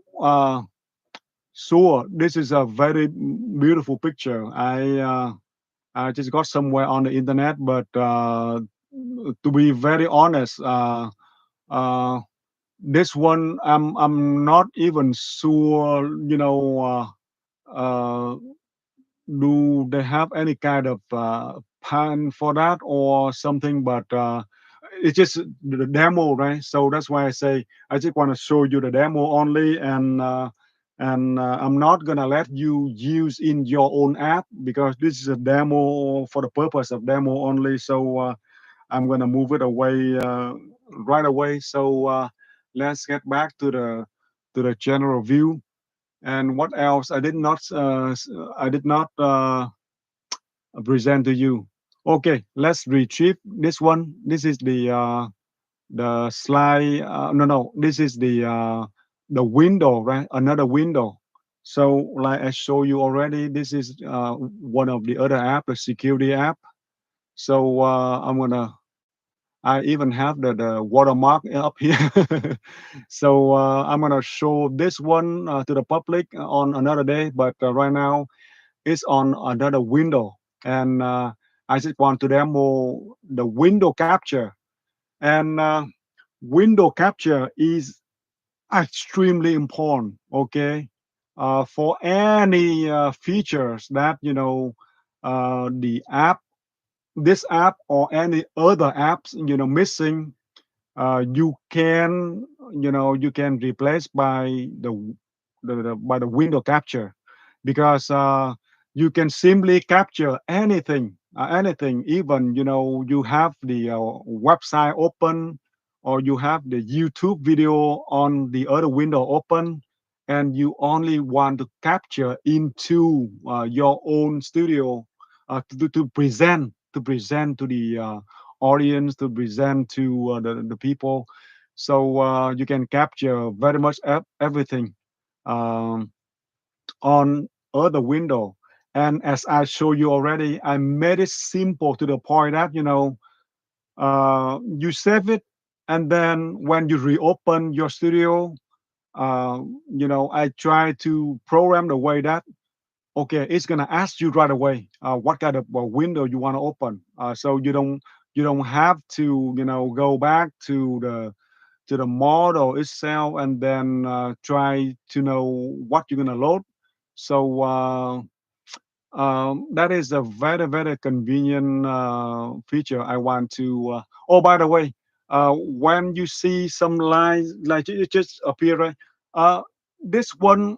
A: sure, this is a very beautiful picture. I just got somewhere on the internet, but to be very honest, uh, this one I'm not even sure. Uh, do they have any kind of pan for that or something? But it's just the demo, right? So that's why I say I just want to show you the demo only, and I'm not gonna let you use in your own app because this is a demo for the purpose of demo only. So I'm gonna move it away right away. So let's get back to the general view. And what else? I did not present to you. Okay, let's retrieve this one. This is the slide. No, no, this is the window, right? Another window. So, like I showed you already, this is one of the other app, the security app. So I even have the watermark up here. So I'm gonna show this one to the public on another day. But right now, is on another window. And I just want to demo the window capture. And window capture is extremely important, okay? For any features that, the app, this app or any other apps, missing, you can you can replace by by the window capture, because you can simply capture anything, even you have the website open, or you have the YouTube video on the other window open, and you only want to capture into your own studio, to present to the audience, to present to the people. So you can capture very much everything um, on other window. And as I showed you already, I made it simple to the point that you save it, and then when you reopen your studio, I try to program the way that okay, it's gonna ask you right away what kind of window you want to open. So you don't have to go back to the model itself and then try to know what you're gonna load. So that is a very very convenient feature. I want to. Oh, by the way, when you see some lines like it just appear, right? This one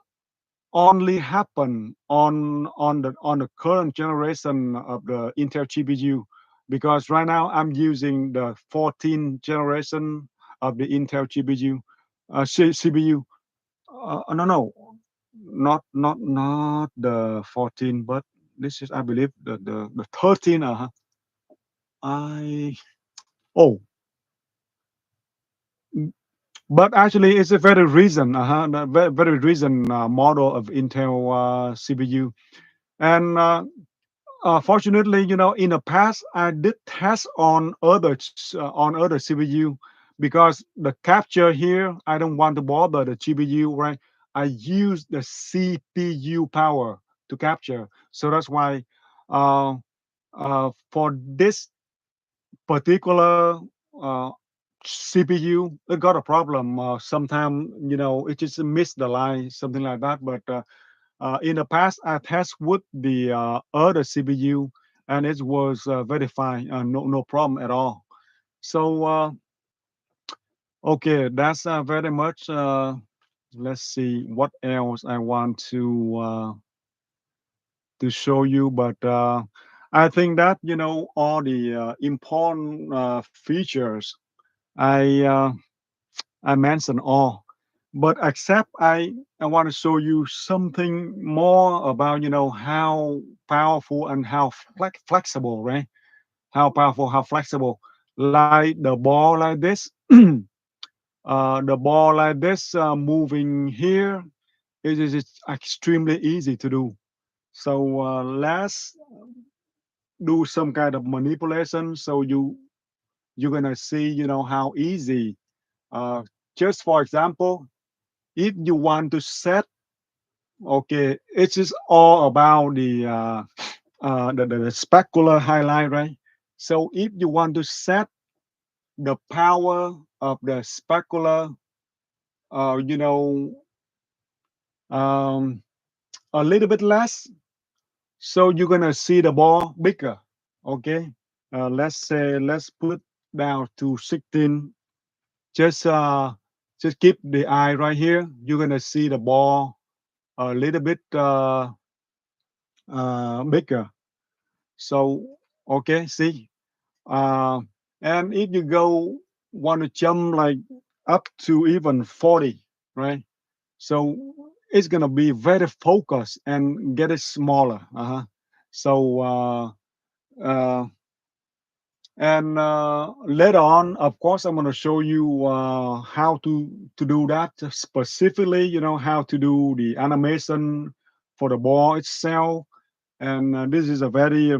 A: only happen on the current generation of the Intel GPU, because right now I'm using the 14th generation of the Intel GPU, CPU. No, no, not the 14, but this is, I believe, the 13. I oh, but actually, it's a very recent, the very recent model of Intel CPU, and fortunately, in the past, I did test on other CPU, because the capture here, I don't want to bother the GPU, right? I use the CPU power to capture, so that's why for this particular uh, CPU, it got a problem. Sometime it just missed the line, something like that. But in the past, I test with the other CPU, and it was very fine. No problem at all. So okay, that's very much. Let's see what else I want to show you, but I think that all the important features I uh, I mentioned all, but except I want to show you something more about how powerful and how flexible, right? How powerful, how flexible. Like the ball like this, the ball like this moving here is it's extremely easy to do. So let's do some kind of manipulation. So you're gonna see how easy. Uh, just for example, if you want to set, okay, it's just all about the specular highlight, right? So if you want to set the power of the specular, uh, you know, um, a little bit less, so you're gonna see the ball bigger. Okay, let's say let's put down to 16. Just just keep the eye right here. You're gonna see the ball a little bit bigger. So okay, see, uh, and if you go want to jump like up to even 40, right? So it's gonna be very focused and get it smaller. So uh, and later on, of course, I'm gonna show you how to do that specifically. How to do the animation for the ball itself, and this is a very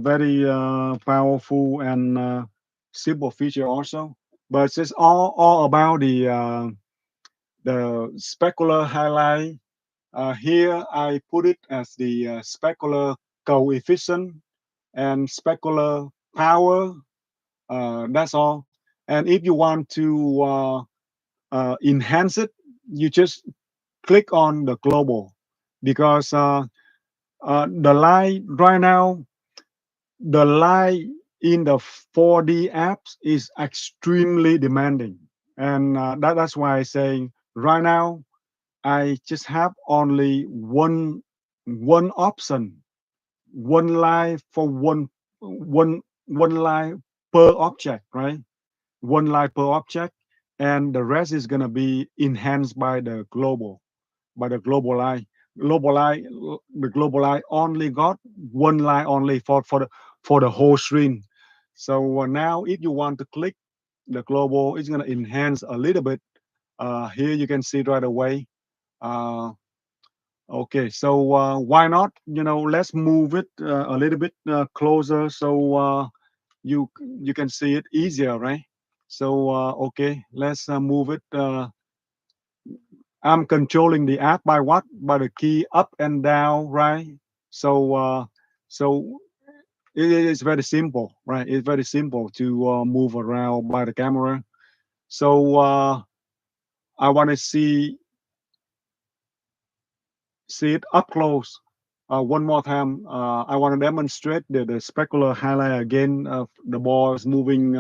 A: powerful and simple feature also. But it's all about the specular highlight. Here I put it as the specular coefficient and specular power. That's all. And if you want to enhance it, you just click on the global, because the light right now, the light in the 4D apps is extremely demanding, and that's why I say right now I just have only one option, one line for one line per object, right? One line per object, and the rest is gonna be enhanced by the global eye. Global eye, the global eye only got one line only for the whole screen. So now, if you want to click the global, it's gonna enhance a little bit. Here you can see right away. Uh, okay, so why not? Let's move it a little bit closer, so you can see it easier, right? So okay, let's move it. I'm controlling the app by what? By the key up and down, right? So so it is very simple, right? It's very simple to move around by the camera. So I want to see it up close. One more time, I want to demonstrate the specular highlight again of the ball is moving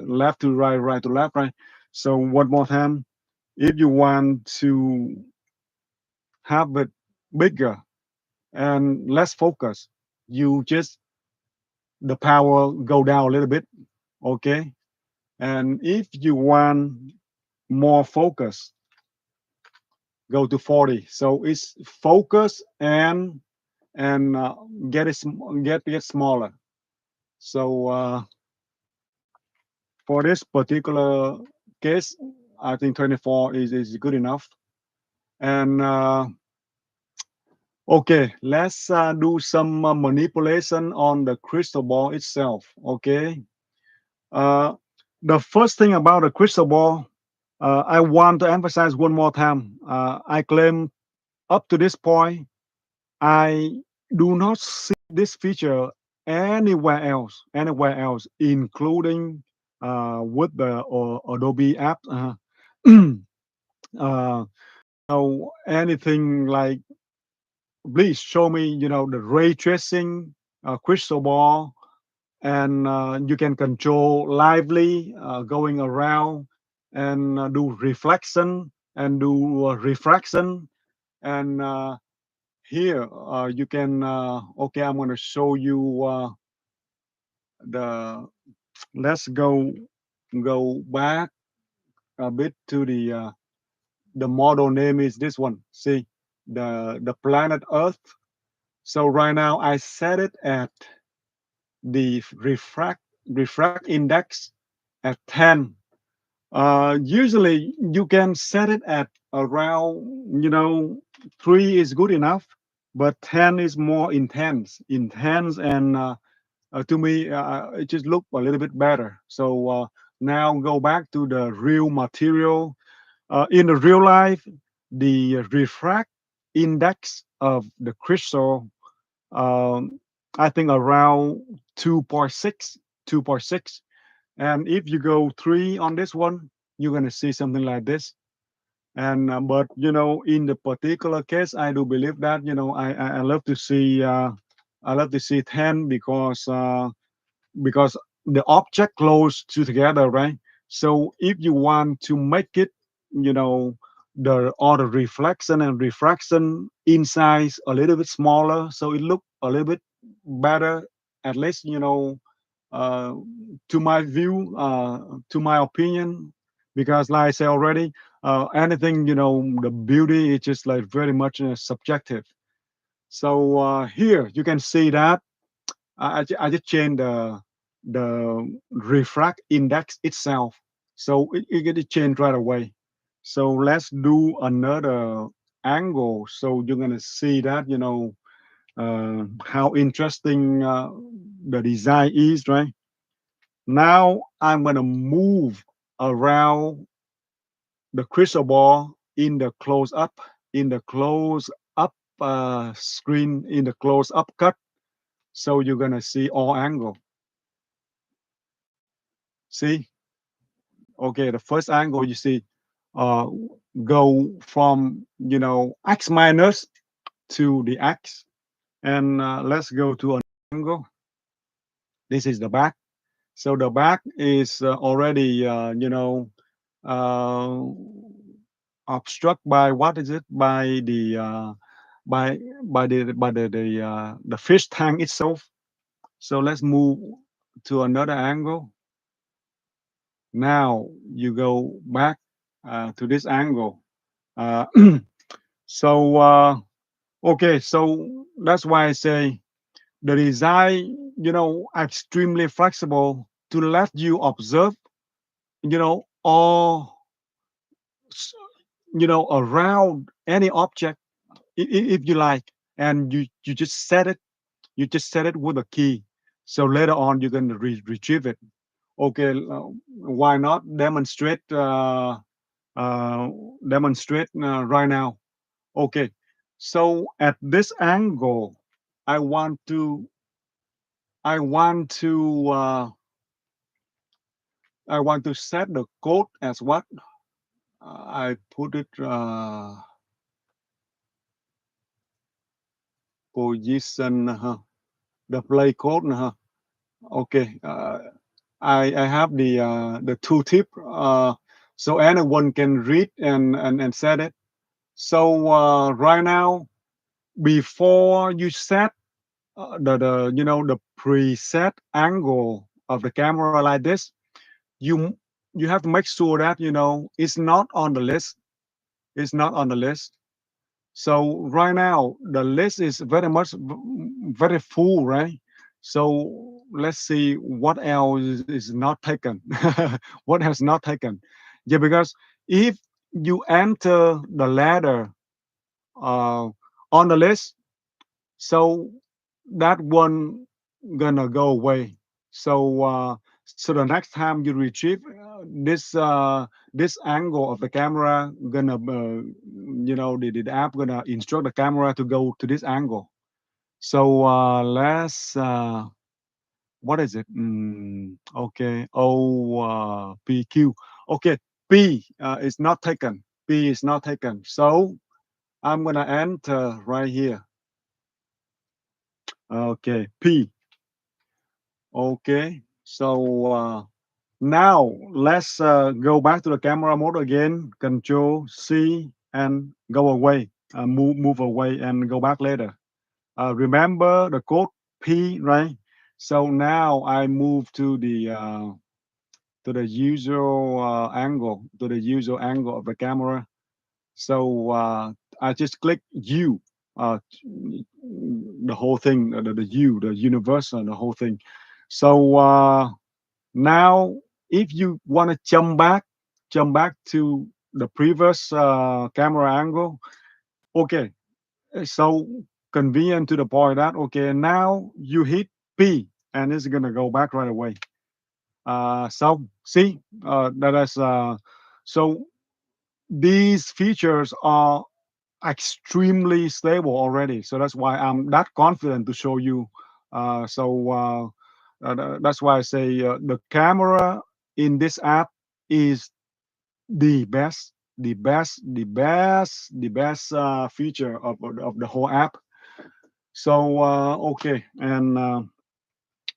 A: left to right, right to left, right. So one more time, if you want to have it bigger and less focus, you just the power go down a little bit, okay. And if you want more focus, go to 40. So it's focus and get get smaller. So for this particular case, I think 24 is good enough. And okay, let's do some manipulation on the crystal ball itself. Okay, uh, the first thing about the crystal ball, I want to emphasize one more time. I claim up to this point, I do not see this feature anywhere else, including with the Adobe app. Uh, so anything like, please show me, the ray tracing crystal ball, and you can control lively going around and do reflection and do refraction and here you can okay, I'm going to show you the let's go back a bit to the model name is this one. See the planet Earth. So right now I set it at the refract index at 10. Usually you can set it at around, 3 is good enough, but 10 is more intense, and to me, it just looked a little bit better. So now go back to the real material. In the real life, the refract index of the crystal, um, I think around 2.6, 2.6. And if you go 3 on this one, you're gonna see something like this. And but in the particular case, I do believe that I love to see I love to see 10 because the object close to together, right? So if you want to make it, the all the reflection and refraction inside a little bit smaller, so it look a little bit better, at least uh, to my view, to my opinion, because like I say already, anything the beauty is just like very much subjective. So here you can see that I just changed the refract index itself, so it get changed right away. So let's do another angle, so you're gonna see that how interesting the design is, right? Now I'm gonna move around the crystal ball in the close up, in the close up screen, in the close up cut. So you're gonna see all angle. See, okay, the first angle you see uh, go from x minus to the x, and let's go to an angle. This is the back. So the back is already uh, obstruct by what is it? By the the fish tank itself. So let's move to another angle. Now you go back to this angle. Uh, so okay, so that's why I say the design, extremely flexible to let you observe, all around any object if you like, and you just set it, with a key. So later on you can retrieve it. Okay, why not uh, demonstrate right now? Okay, So at this angle, I want to I want to uh, I want to set the code as what? I put it position the play code Okay, I have the tooltip so anyone can read and set it. So right now, before you set the preset angle of the camera like this, you you have to make sure that it's not on the list. It's not on the list. So right now the list is very much very full, right? So let's see what else is not taken. What has not taken? Yeah, because if you enter the letter uh, on the list, so that one gonna go away. So the next time you retrieve this angle of the camera gonna the app gonna instruct the camera to go to this angle. So let's what is it? Okay, PQ. Okay, P is not taken. P is not taken. So I'm gonna enter right here. Okay, P. Okay, so now let's go back to the camera mode again. Control C and go away. Move away and go back later. Remember the code P, right? So now I move to the usual angle, to the usual angle of the camera. So I just click U, the whole thing, the U, the universal, the whole thing. So now, if you want to jump back to the previous camera angle, okay. So convenient to the point that okay, now you hit P and it's gonna go back right away. So see, that is so these features are extremely stable already. So that's why I'm that confident to show you. That's why I say the camera in this app is the best, the best feature of the whole app. So okay, and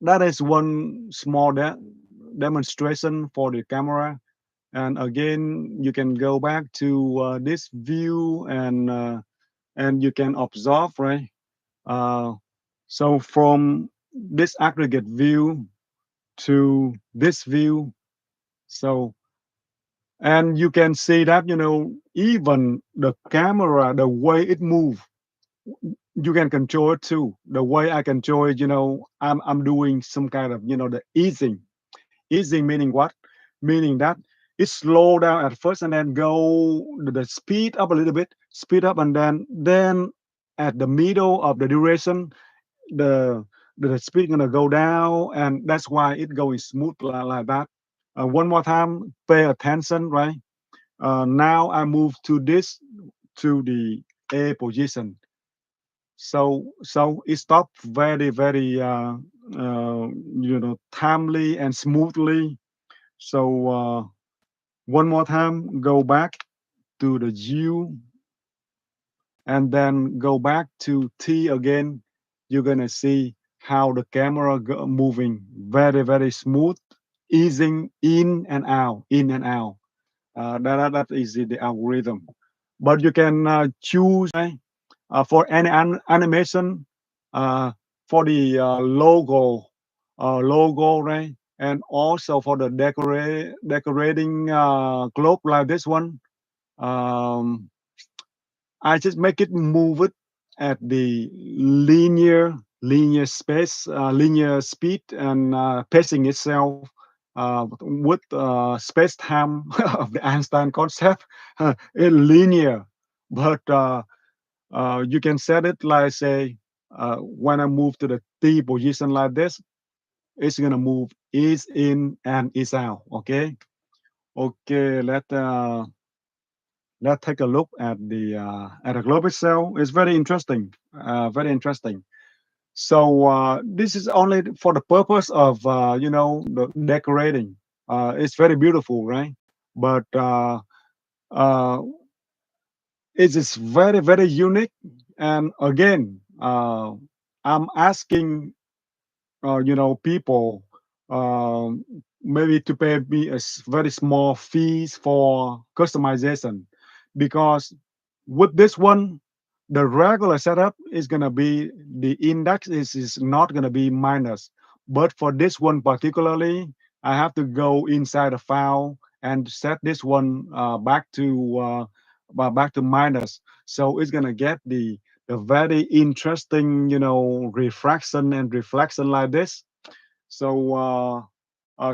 A: that is one small demonstration for the camera. And again, you can go back to this view and you can observe, right? Uh, so from this aggregate view to this view, so and you can see that even the camera, the way it moves, you can control it too. The way I control it, I'm doing some kind of the easing. Easing meaning what? Meaning that it slow down at first and then go the speed up a little bit, speed up, and then at the middle of the duration, the the speed gonna go down, and that's why it going smooth like that. One more time, pay attention, right? Now I move to this to the A position. So it stopped very timely and smoothly. So one more time, go back to the U and then go back to T again. You're gonna see how the camera moving very smooth, easing in and out, in and out. That is the algorithm. But you can choose for any animation uh, for the logo, right? And also for the decorating globe like this one. Um, I just make it move it at the linear speed and pacing itself with space time of the Einstein concept in linear. But you can set it like say when I move to the T position like this, it's gonna move is in and is out. Okay. Okay. let's take a look at the globe itself. It's very interesting, very interesting. So this is only for the purpose of the decorating. It's very beautiful, right? But uh, it is very very unique. And again, I'm asking people um, maybe to pay me a very small fees for customization, because with this one, the regular setup is gonna be the index is not gonna be minus, but for this one particularly, I have to go inside the file and set this one back to minus. So it's gonna get the very interesting, refraction and reflection like this. So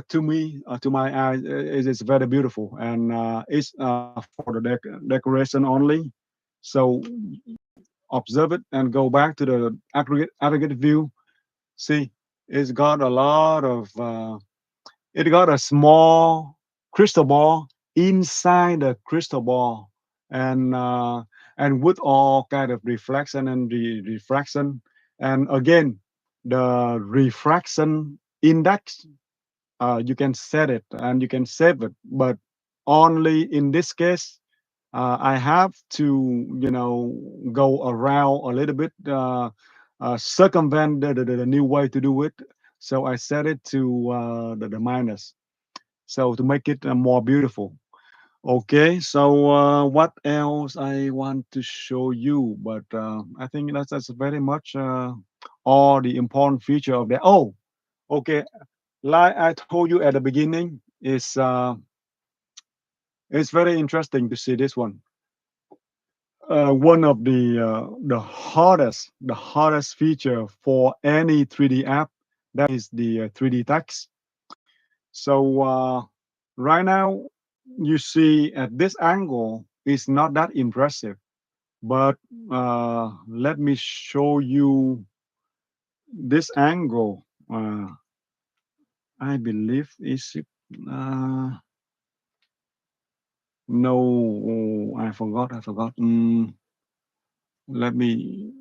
A: to me, to my eyes, it is very beautiful, and it's for the decoration only. So observe it and go back to the aggregate view. See, it's got a lot of it got a small crystal ball inside the crystal ball, and with all kind of reflection and refraction. And again, the refraction index, you can set it and you can save it, but only in this case, I have to, go around a little bit, circumvent the new way to do it. So I set it to the minus, so to make it more beautiful. Okay, so what else I want to show you? But I think that's very much all the important feature of that. Oh, okay. Like I told you at the beginning, it's very interesting to see this one. One of the hardest feature for any 3D app, that is the 3D text. So right now, you see at this angle is not that impressive, but let me show you this angle. I believe is it. No, I forgot. I forgot. Let me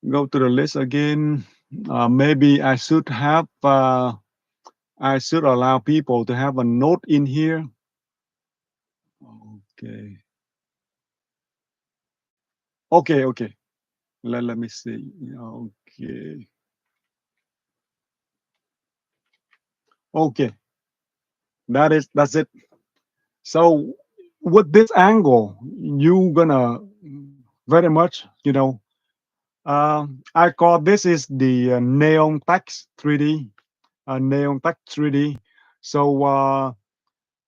A: go to the list again. Maybe I should allow people to have a note in here. Okay. Okay. Okay. Let me see. Okay. Okay. That's it. So with this angle, you gonna very much, I call this is the neon text 3D, neon text 3D. So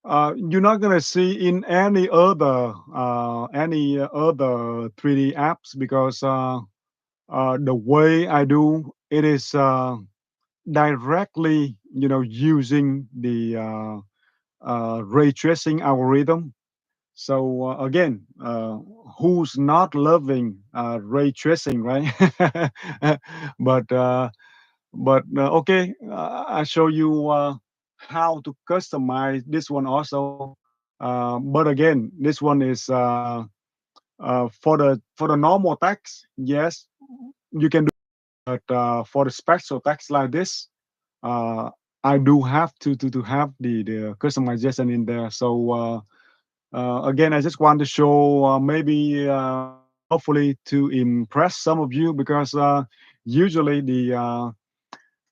A: you're not gonna see in any other 3D apps, because the way I do it is directly, using the ray tracing algorithm. So again, who's not loving ray tracing, right? but okay, I show you how to customize this one also. But again, this one is for the normal text. Yes, you can do, but for the special text like this, uh, I do have to have the customization in there. So again, I just want to show, maybe hopefully to impress some of you, because usually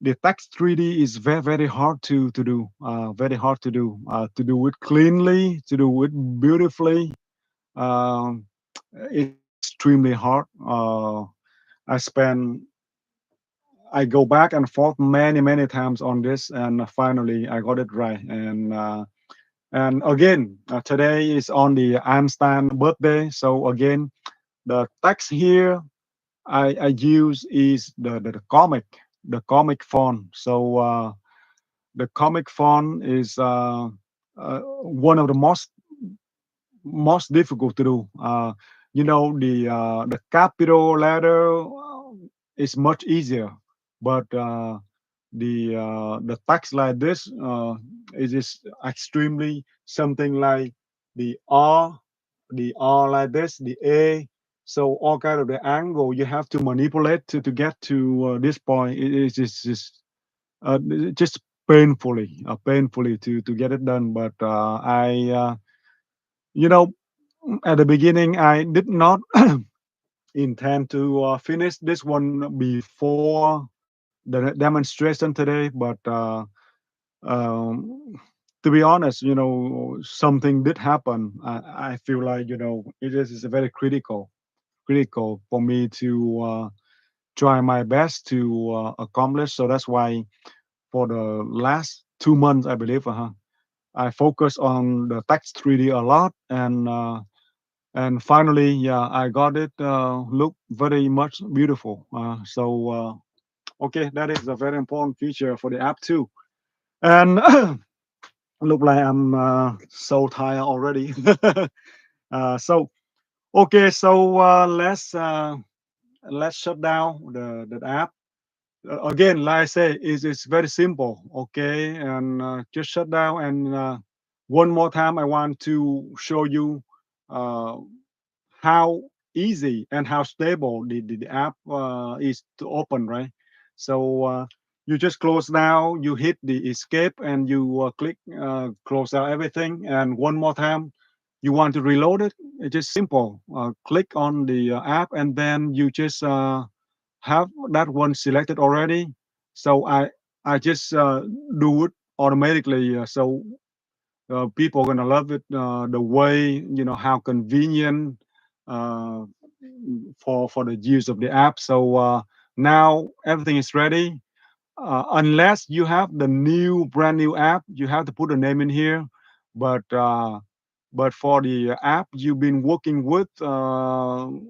A: the text 3D is very very hard to do, very hard to do it cleanly, to do it beautifully. Um, it's extremely hard. I spend I go back and forth many times on this, and finally I got it right. And again, today is on the Einstein birthday, so again, the text here I use is the comic font. So the comic font is one of the most difficult to do. The capital letter is much easier, but the text like this. It is extremely something like the R, the R like this, the A. So all kind of the angle you have to manipulate to get to this point. It is just painfully to get it done. But I, you know, at the beginning I did not intend to finish this one before the demonstration today, but um, to be honest, something did happen. I feel like is very critical for me to try my best to accomplish. So that's why for the last 2 months, I believe, I focus on the text 3D a lot, and finally, yeah, I got it. Look very much beautiful. Okay, that is a very important feature for the app too. And look like I'm so tired already. So okay, so let's shut down the app. Again, like I say, it's very simple. Okay, and just shut down. And one more time, I want to show you uh, how easy and how stable the app is to open, right? So you just close down, you hit the escape, and you click close out everything. And one more time, you want to reload it. It's just simple. Click on the app, and then you just have that one selected already. So I just do it automatically. So people are gonna love it. The way how convenient uh, for the use of the app. So now everything is ready. Unless you have the brand new app, you have to put a name in here. But for the app you've been working with, so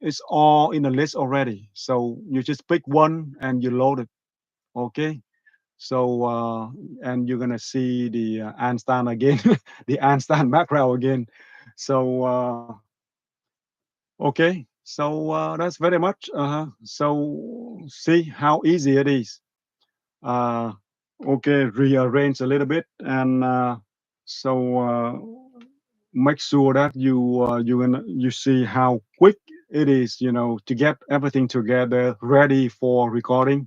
A: it's all in the list already. So you just pick one and you load it. Okay. So and you're gonna see the Einstein again, the Einstein macro again. So okay, so that's very much. So see how easy it is. Uh, okay, rearrange a little bit, and so make sure that you see how quick it is, to get everything together, ready for recording.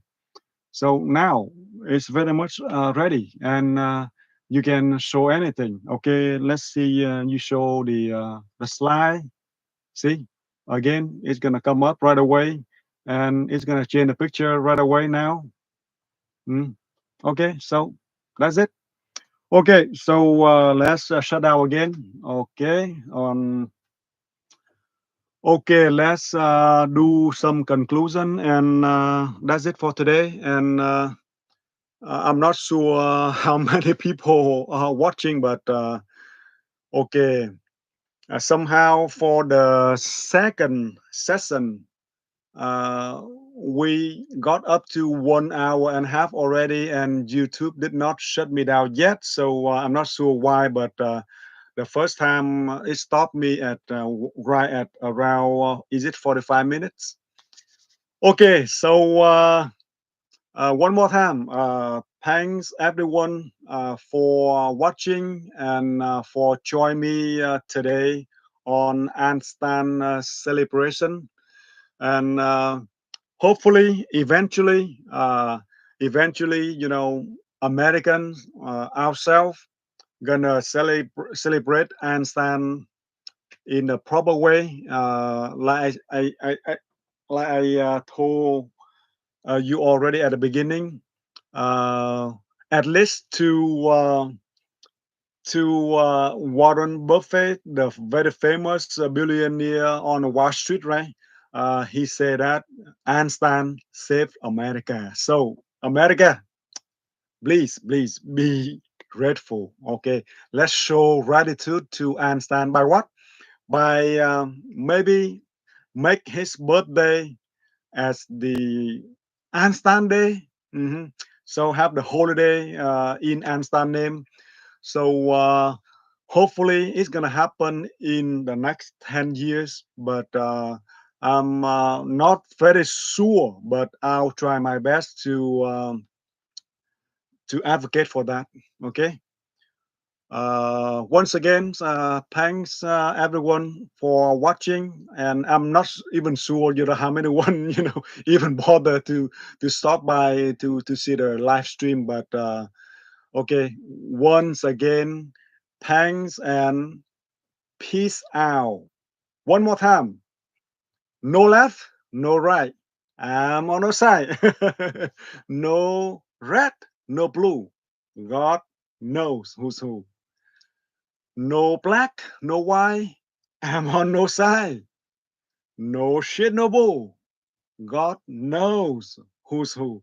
A: So now it's very much ready, and you can show anything. Okay, let's see. You show the slide. See, again, it's gonna come up right away, and it's gonna change the picture right away now. Mm. Okay, so that's it. Okay, so let's shut down again. Okay, okay, let's do some conclusion, and that's it for today. And I'm not sure how many people are watching, but okay. Somehow for the second session, uh, we got up to 1 hour and a half already, and YouTube did not shut me down yet. So I'm not sure why, but the first time it stopped me at right at around is it 45 minutes? Okay, so one more time, thanks everyone for watching and for joining me today on Einstein celebration. And hopefully, eventually, Americans ourselves gonna celebrate Einstein in a proper way, like I told you already at the beginning, uh, at least to Warren Buffett, the very famous billionaire on Wall Street, right? He said that Einstein saved America. So America, please be grateful. Okay, let's show gratitude to Einstein by what? By maybe make his birthday as the Einstein Day. So have the holiday in Einstein name. So hopefully it's gonna happen in the next 10 years. But I'm not very sure, but I'll try my best to advocate for that. Okay. Once again, thanks everyone for watching, and I'm not even sure how many one even bother to stop by to see the live stream. But okay, once again, thanks and peace out. One more time, no left, no right. I'm on your side. No red, no blue. God knows who's who. No black, no white. I'm on no side. No shit, no bull. God knows who's who.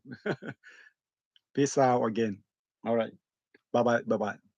A: Peace out again. All right. Bye bye. Bye bye.